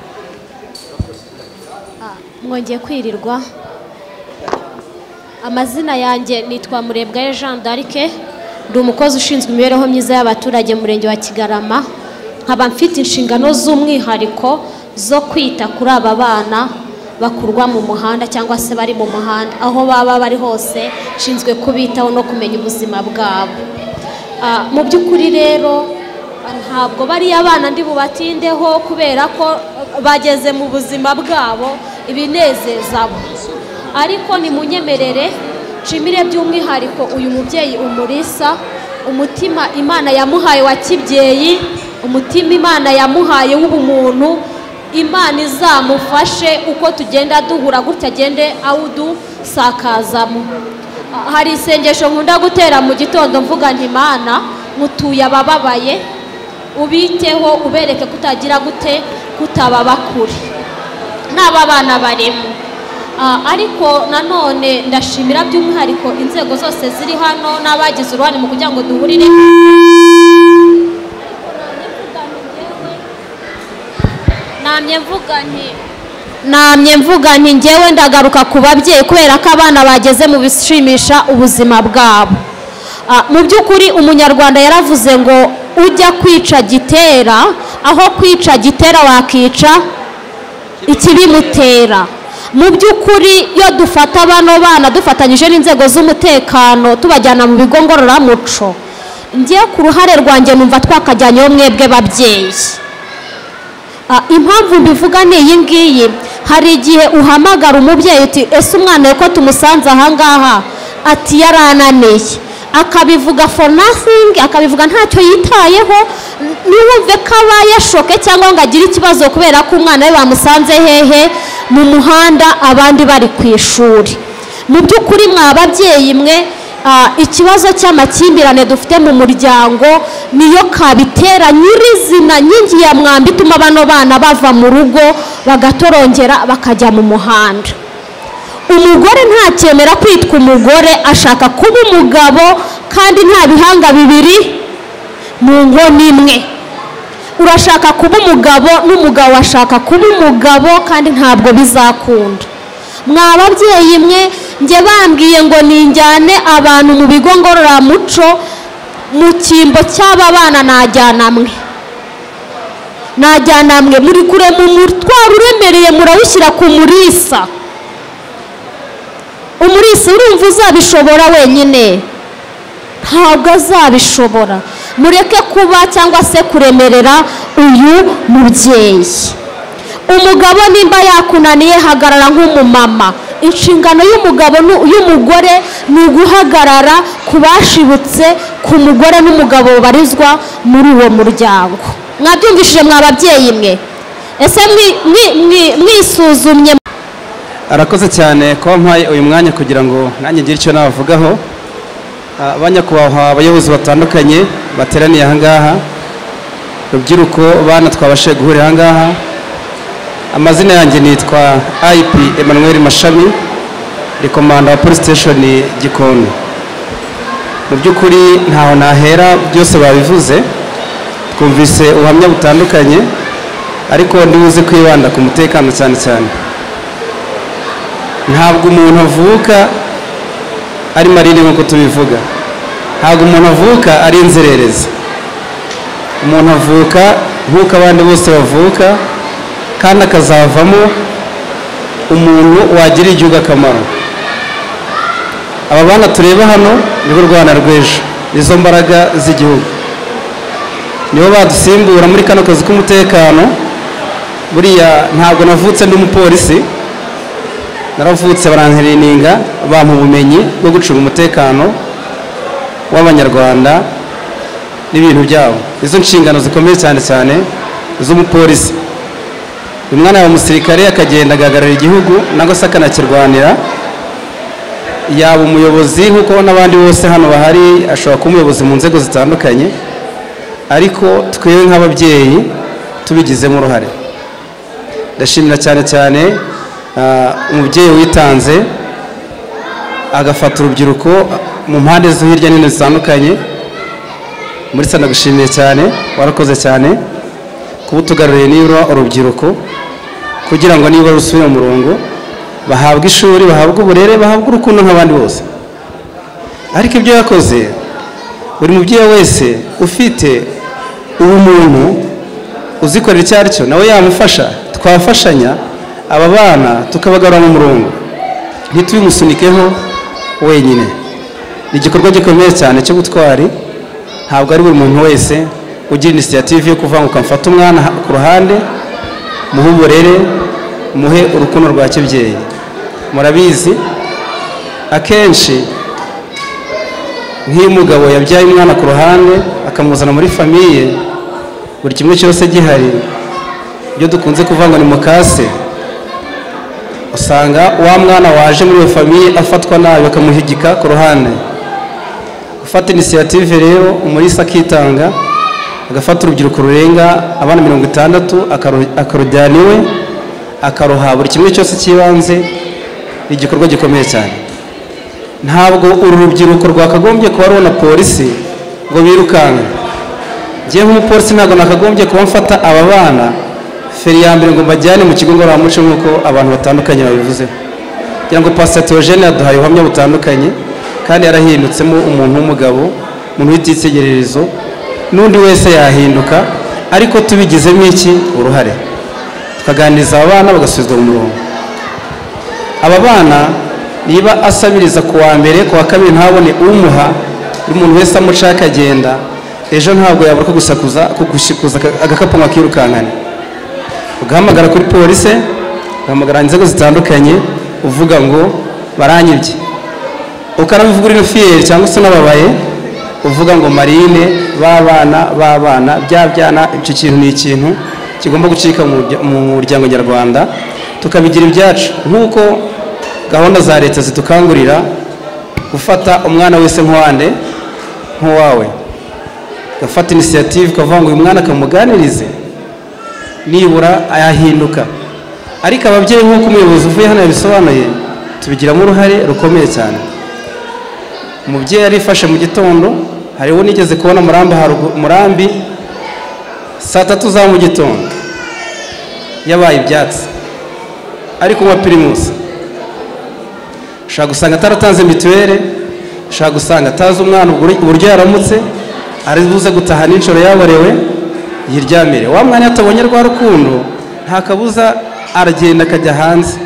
Mwongeye kwirirwa. Amazina yanjye nitwa Murebwayo Jean d'Arc, ndi umukozi ushinzwe imibereho myiza y'abaturage mu murenge wa Kigarama. Nkaba mfite inshingano z'umwihariko zo kwita kuri aba bana bakurwa mu muhanda cyangwa se bari mu muhanda, aho baba bari hose nshinzwe kubitaho no kumenya ubuzima bwabo. Mu by'ukuri rero ntabwo bari abana ndi bubatindeho kubera ko bageze mu buzima bwabo ibinezeza bo, ariko nimunyemerere nshimire by'umwihariko uyu mubyeyi Umulisa, umutima Imana yamuhaye wa kibyeyi, umutima Imana yamuhaye w'ubumuntu. Imana izamufashe uko tugenda duhura gutya agende awudusakazamo. Hari isengesho nkunda gutera mu gitondo mvuga nti Imana mutuye abababaye, ubiteho ubereke kutagira gute kutababa kure n'aba bana barimo. Ariko nanone ndashimira by'umwihariko inzego zose ziri hano n'abagize uruhare mu kugira ngo duhurire. Namye mvuga nti ngewe ndagaruka ku babyeyi kubera ko abana bageze mu bishimisha ubuzima bwabo. Mu by'ukuri umunyarwanda yaravuze ngo ujya kwica gitera, aho kwica gitera wakica ikibimutera. Mu by'ukuri iyo dufata bano bana dufatanyije n'inzego z'umutekano tubajyana mu bigo ngororamuco, ngiye ku ruhare rwanjye numva twakajyanyeho mwebwe babyeyi. Impamvu mbivuga ni iyi ngiyi, hari igihe uhamagara umubyeyi uti ese umwana we ko tumusanze ahangaha ati yarananiye, akabivuga for nothing, akabivuga ntacyo yitayeho, niwumve ko abaye shoke cyangwa ngo agire ikibazo kubera ko umwana we bamusanze hehe mu muhanda abandi bari ku ishuri. Mu by'ukuri mwa babyeyi mwe, ikibazo cy'amakimbirane dufite mu muryango niyo kabitera nyirizina, nyingi ya mwambi ituma bano bana bava mu rugo bagatorongera bakajya mu muhanda. Umugore ntacyemera kwitwa umugore, ashaka kuba umugabo kandi nta bihanga bibiri mu nkono imwe. Urashaka kuba umugabo n'umugabo ashaka kuba umugabo kandi ntabwo bizakunda. Mwa babyeyi mwe, nge bambwiye ngo ninjyane abantu mu bigo ngororamuco, mu cyimbo cy'aba bana najyana mwe muri kure mu mutwaro uremereye murawushyira ku Mulisa. Umulisa urumva uzabishobora wenyine? Ntabwo azabishobora. Mureke kuba cyangwa se kuremerera uyu mubyeyi. Umugabo nimba yakunaniye hagarara nk'umumama. Inshingano y'umugabo y'umugore ni uguhagarara ku bashibutse, ku mugore n'umugabo barizwa muri uwo muryango. Mwabyumvishije mwa babyeyi mwe? Ese mwisuzumye?
Arakoze cyane ko mpaye uyu mwanya kugira ngo nanjye ngire icyo navugaho. Abanyakubahwa abayobozi batandukanye bateraniye aha ngaha, rubyiruko bana twabashe guhurira aha ngaha. Amazina yanjye nitwa IP Emmanuel Mashami, ni komanda wa police station Gitondo. Mu by'ukuri ntaho nahera, byose babivuze, twumvise ubuhamya butandukanye, ariko ndibuze kwibanda ku mutekano cyane cyane. Ntabwo umuntu avuka ari marine nk'uko tubivuga, ntabwo umuntu avuka ari inzererezi. Umuntu avuka nk'uko abandi bose bavuka, kandi akazavamo umuntu wagira igihugu akamaro. Aba bana tureba hano nibo Rwanda rw'ejo, izo mbaraga z'igihugu, nibo badusimbura muri kano kazi k'umutekano. Buriya ntabwo navutse ndi umupolisi, naravutse baranterininga, bampa ubumenyi bwo gucunga umutekano w'abanyarwanda n'ibintu byabo. Izo nshingano zikomeye cyane cyane z'umupolisi. Umwana wa musirikare akagenda agahagarara igihugu nangwa se akanakirwanira, yaba umuyobozi nk'uko n'abandi bose hano bahari, ashobora kuba umuyobozi mu nzego zitandukanye, ariko twebwe nk'ababyeyi tubigizemo uruhare. Ndashimira cyane cyane umubyeyi witanze agafata urubyiruko mu mpande zo hirya no hino zitandukanye. Muri sana gushimiye cyane, warakoze cyane kuba utugaruriye nibura urubyiruko kugira ngo niba rusubire mu murongo bahabwe ishuri, bahabwe uburere, bahabwe urukundo nk'abandi bose. Ariko ibyo yakoze, buri mubyeyi wese ufite ubumuntu uzikorera icyo ari cyo nawe yamufasha, twafashanya aba bana tukabagarura mu murongo, ntitubimusunikeho wenyine. Ni igikorwa gikomeye cyane cyo gutwari. Ntabwo ari buri muntu wese ugira initiative yo kuvuga ngo ukamfata umwana ku ruhande muhe uburere, muhe urukundo rwa kibyeyi. Murabizi akenshi nk'iyo umugabo yabyaye umwana ku ruhande akamuzana muri famiye, buri kimwe cyose gihari, ibyo dukunze kuvuga ngo ni mukase, usanga wa mwana waje muri iyo famiye afatwa nabi bakamuhigika ku ruhande. Gufata initiative rero umurisa akitanga agafata urubyiruko rurenga abana 60 akarujyana iwe akaruha buri kimwe cyose cy'ibanze, ni igikorwa gikomeye cyane. Ntabwo uru rubyiruko rwakagombye kuba rubona polisi ngo birukanka. Ngiye nk'umupolisi ntabwo nakagombye kuba mfata aba bana feri ya mbere ngo mbajyane mu kigo ngororamuco nk'uko abantu batandukanye babivuze. Kugira ngo Pasteur Theogene yaduhaye ubuhamya butandukanye kandi yarahindutsemo umuntu w'umugabo, umuntu w'ititegererezo, n'undi wese yahinduka, ariko tubigizemo iki uruhare, tukaganiriza aba bana bagasubizwa mu murongo. Aba bana niba asabiriza ku wa mbere, ku wa kabiri ntabone umuha, umuntu wese amuca akagenda, ejo ntabwo yabura ko gushikuza agakapu akirukankana. Ugahamagara kuri polisi, ugahamagara inzego zitandukanye uvuga ngo baranyibye, ukarabivuga uri fieri cyangwa se nababaye uvuga ngo marine babana byabyana. Icyo kintu ni ikintu kigomba gucika mu muryango nyarwanda, tukabigira ibyacu, nk'uko gahunda za leta zitukangurira gufata umwana wese nk'uwawe, gafata initiative ukavuga ngo uyu mwana akamuganirize nibura ayahinduka. Ariko ababyeyi nk'uko umuyobozi uvuye hano yabisobanuye, tubigiramo uruhare rukomeye cyane. Umubyeyi yarifashe mu gitondo, hariho nigeze kubona Murambi saa 3 za mu gitondo yabaye ibyatsi ari kunywa Primus. Ushaka gusanga ataratanze mituweli, ushaka gusanga atazi umwana uburyo yaramutse, ari buze gutaha n'inshoro yaborewe yiryamire. Wa mwana yatabonye rwa rukundo nta kabuza aragenda akajya hanze,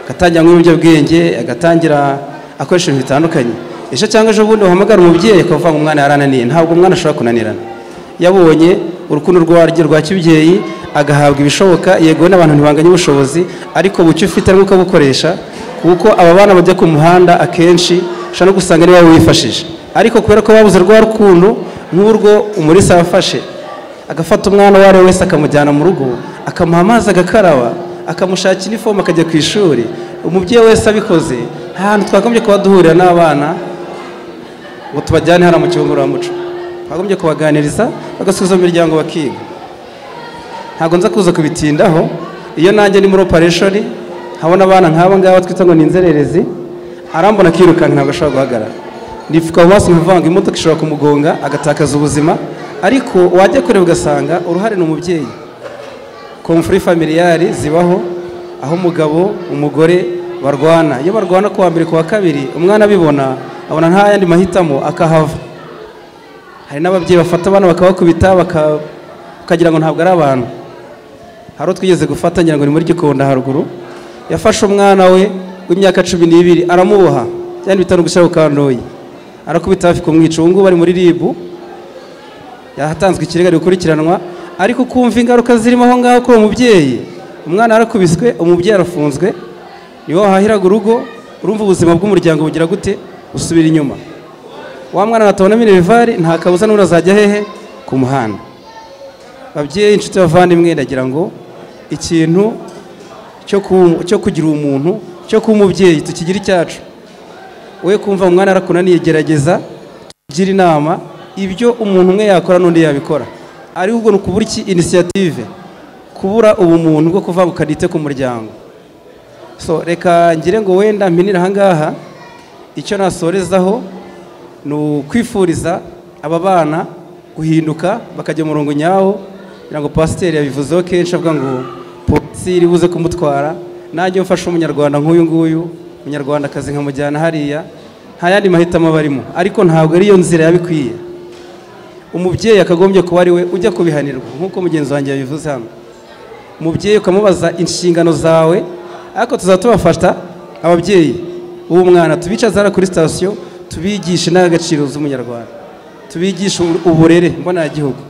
agatangira nk'ibiyobyabwenge, agatangira akoresha ibintu bitandukanye. Ejo cyangwa ejo bundi uhamagara umubyeyi akavuga ngo umwana yarananiye. Ntabwo umwana ashobora kunanirana, yabonye urukundo rwa kibyeyi agahabwa ibishoboka. Yego n'abantu ntibanganye ubushobozi, ariko bucyo ufite ari uko bukoresha, kuko aba bana bajya ku muhanda akenshi ushobora no gusanga niba wifashije, ariko kubera ko babuze rwa rukundo nk'urwo umurisa yafashe, agafata umwana uwo ari we wese akamujyana mu rugo, akamuha amazi agakaraba, akamushakira inifomu akajya ku ishuri. Umubyeyi wese abikoze, nta hantu twagombye kuba duhurira n'abana ngo tubajyane hano mu kigo ngororamuco. Twagombye kubaganiriza bagasubiza mu miryango bakiga. Ntabwo nza kuza kubitindaho. Iyo nanjye ni muri operation habona abana nk'aba ngaba twita ngo ni inzererezi, arambona akirukanka ntabwo ashobora guhagarara. Ndifuka mu maso mvanga imodoka ishobora kumugonga agatakaza ubuzima, ariko wajya kureba ugasanga uruhare ni umubyeyi. Conflit familiale zibaho aho umugabo umugore barwana. Iyo barwana ku wa mbere ku wa kabiri, umwana abibona abona nta yandi mahitamo akahava. Hari n'ababyeyi bafata abana bakabakubita bakagira ngo ntabwo ari abantu. Haro twigeze gufatanya ngo ni muri Gitondo haruguru, yafashe umwana we w'imyaka 12 aramuboha, cyane bitanu gushyira ukandoyi, arakubita hafi kumwica. Ubu ngubu bari muri ribu, yahatanzwe ikirego gukurikiranwa, ariko kumva ingaruka zirimo aho ngaho ko umubyeyi, umwana arakubiswe, umubyeyi arafunzwe, niwo wahahiraga urugo. Urumva ubuzima bw'umuryango bugira gute? Usubira inyuma. Wa mwana natabona minervari nta kabuza n'urazajya hehe ku muhanda. Babyeyi, inshuti bavandimwe, ndagira ngo ikintu cyo kugira umuntu, cyo kuba umubyeyi tukigira icyacu. we kumva umwana arakunaniye gerageza tugira inama ibyo umuntu umwe yakora n'undi yabikora ariko ni ukubura iki initiative kubura ubumuntu bwo kuva ukadite ku muryango. So reka ngire ngo wenda mpinira ahangaha icyo nasorezaho ni ukwifuriza aba bana guhinduka bakajya mu murongo nyawo kugira ngo Pasteur yabivuzeho kenshi avuga ngo polisi iri buze kumutwara nanjye mfashe umunyarwanda nk'uyu nguyu umunyarwandakazi nkamujyana hariya nta yandi mahitamo barimo ariko ntabwo ariyo nzira yabikwiye. Umubyeyi akagombye kuba ari we ujya kubihanirwa nk'uko mugenzi wanjye yabivuze hano. Umubyeyi ukamubaza inshingano zawe ariko tuzatubafasha ababyeyi uwo mwana tubicaza kuri station tubigisha n'agaciro z'umunyarwanda tubigisha uburere mboneragihugu.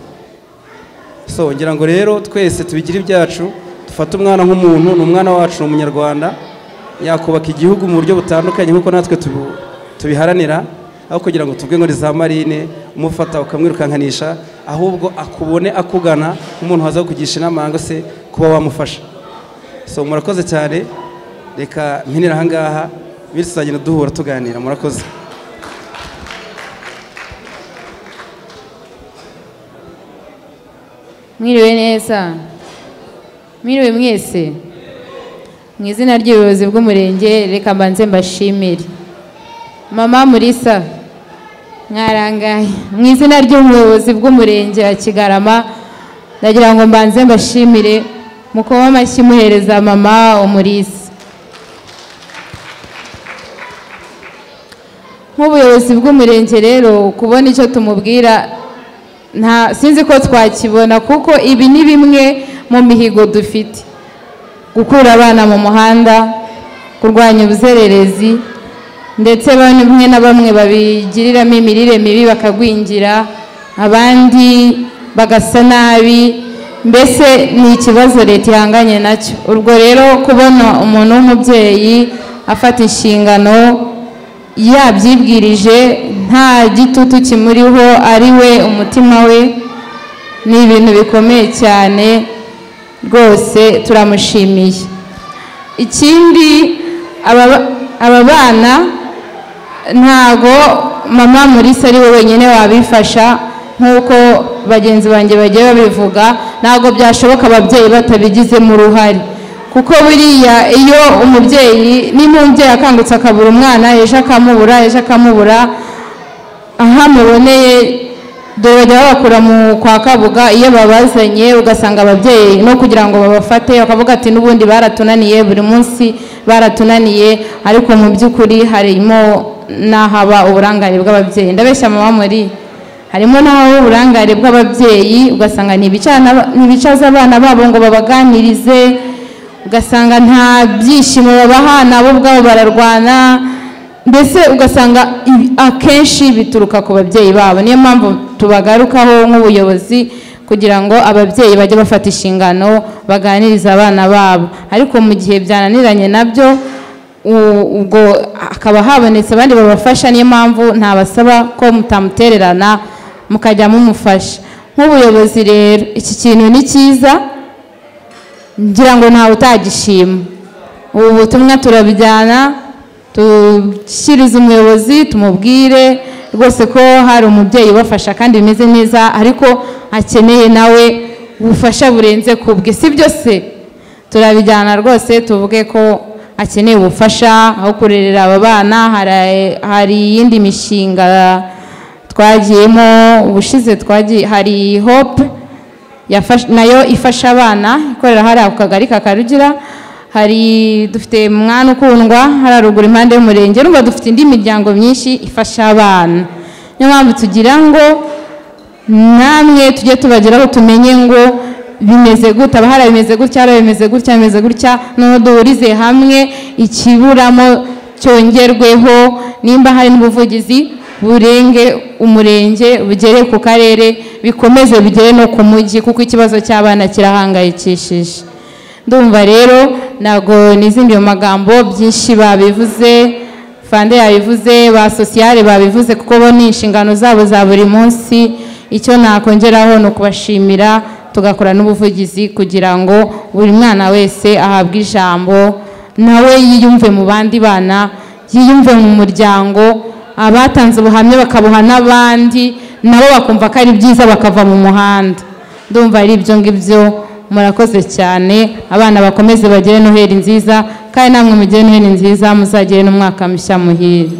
So ngira ngo rero twese tubigira ibyacu dufata umwana nk'umuntu n'umwana wacu n'umunyarwanda yakubaka igihugu mu buryo butandukanye nk'uko natwe tubiharanira aho kugira ngo tuvuge ngo za marine umufata ukamwirukankanisha ahubwo akubone akugana umuntu waza kugisha inama se kuba wamufasha. So murakoze cyane reka mpinira ahangaha bisagenda duhura tuganira murakoze.
Mwiriwe neza mwiriwe mwese mu izina ry'ubuyobozi bw'umurenge reka mbanze mbashimire mama Murisa mwarangaye mu izina ry'ubuyobozi bw'umurenge wa Kigarama ndagira ngo mbanze mbashimire mukoma amashyi muhereza mama Umurisa. Nk'ubuyobozi bw'umurenge rero kubona icyo tumubwira sinzi ko twakibona kuko ibi ni bimwe mu mihigo dufite gukura abana mu muhanda kurwanya ubuzererezi ndetse bamwe na bamwe babigiriramo imirire mibi bakagwingira abandi bagasa nabi mbese ni ikibazo leta ihanganye nacyo. Urwo rero kubona umuntu w'umubyeyi afata inshingano yabyibwirije nta gitutu kimuriho ari we umutima we ni ibintu bikomeye cyane rwose turamushimiye. Ikindi aba bana ntago mama Murisa ari we wenyine wabifasha nk'uko bagenzi banjye bagiye babivuga ntago byashoboka ababyeyi batabigizemo uruhare kuko buriya iyo umubyeyi n'umubyeyi akangutse akabura umwana ejo akamubura aho amuboneye dore bajya babakura mu kwa Kabuga iyo babazanye ugasanga ababyeyi no kugira ngo babafate bakavuga ati n'ubundi baratunaniye buri munsi baratunaniye ariko mu by'ukuri harimo n'ahaba uburangare bw'ababyeyi. Ndabeshya mama muri harimo n'aho uburangare bw'ababyeyi ugasanga ntibicaza abana babo ngo babaganirize ugasanga nta byishimo babaha nabo ubwabo bararwana mbese ugasanga akenshi bituruka ku babyeyi babo. Niyo mpamvu tubagarukaho nk'ubuyobozi kugira ngo ababyeyi bajye bafata inshingano baganiriza abana babo ariko mu gihe byananiranye nabyo ubwo akaba habonetse abandi babafasha. Niyo mpamvu ntabasaba ko mutamutererana mukajya mumufasha nk'ubuyobozi. Rero iki kintu ni cyiza ngira ngo ntawe utagishima. Ubu butumwa turabijyana dushyirize umuyobozi tumubwire rwose ko hari umubyeyi ubafasha kandi bimeze neza ariko akeneye nawe ubufasha burenze kubwe si byo se turabijyana rwose tuvuge ko akeneye ubufasha aho kurerera aba bana. hari iyindi mishinga twagiyemo ubushize hari hope nayo ifasha abana ikorera hariya ku kagari ka Karugira hari dufite mwana ukundwa hararugura impande y'umurenge n'ubwo dufite indi miryango myinshi ifasha abana. Niyo mpamvu tugira ngo namwe tujye tubageraho tumenye ngo bimeze gute abahara bimeze gutya bimeze gutya no duhurize hamwe ikiburamo cyongerweho nimba hari n'ubuvugizi burenge umurenge bugere ku karere bikomeze bigere no ku mujyi kuko ikibazo cy'abana kirahangayikishije. Ndumva rero nago n'izindi magambo byinshi babivuze Fande yabivuze ba sociale babivuze kuko bo ni inshingano zabo za buri munsi. Icyo nakongeraho no kubashimira tugakora n'ubuvugizi kugira ngo buri mwana wese ahabwe ijambo nawe yiyumve mu bandi bana yiyumve mu muryango, abatanze ubuhamya bakabuha n'abandi nabo bakumva ko ari byiza bakava mu muhanda. Ndumva ari ibyo ngibyo. Murakoze cyane, abana bakomeze bagire Noheli nziza, kandi namwe mugire Noheli nziza, muzagire n'umwaka mushya muhire.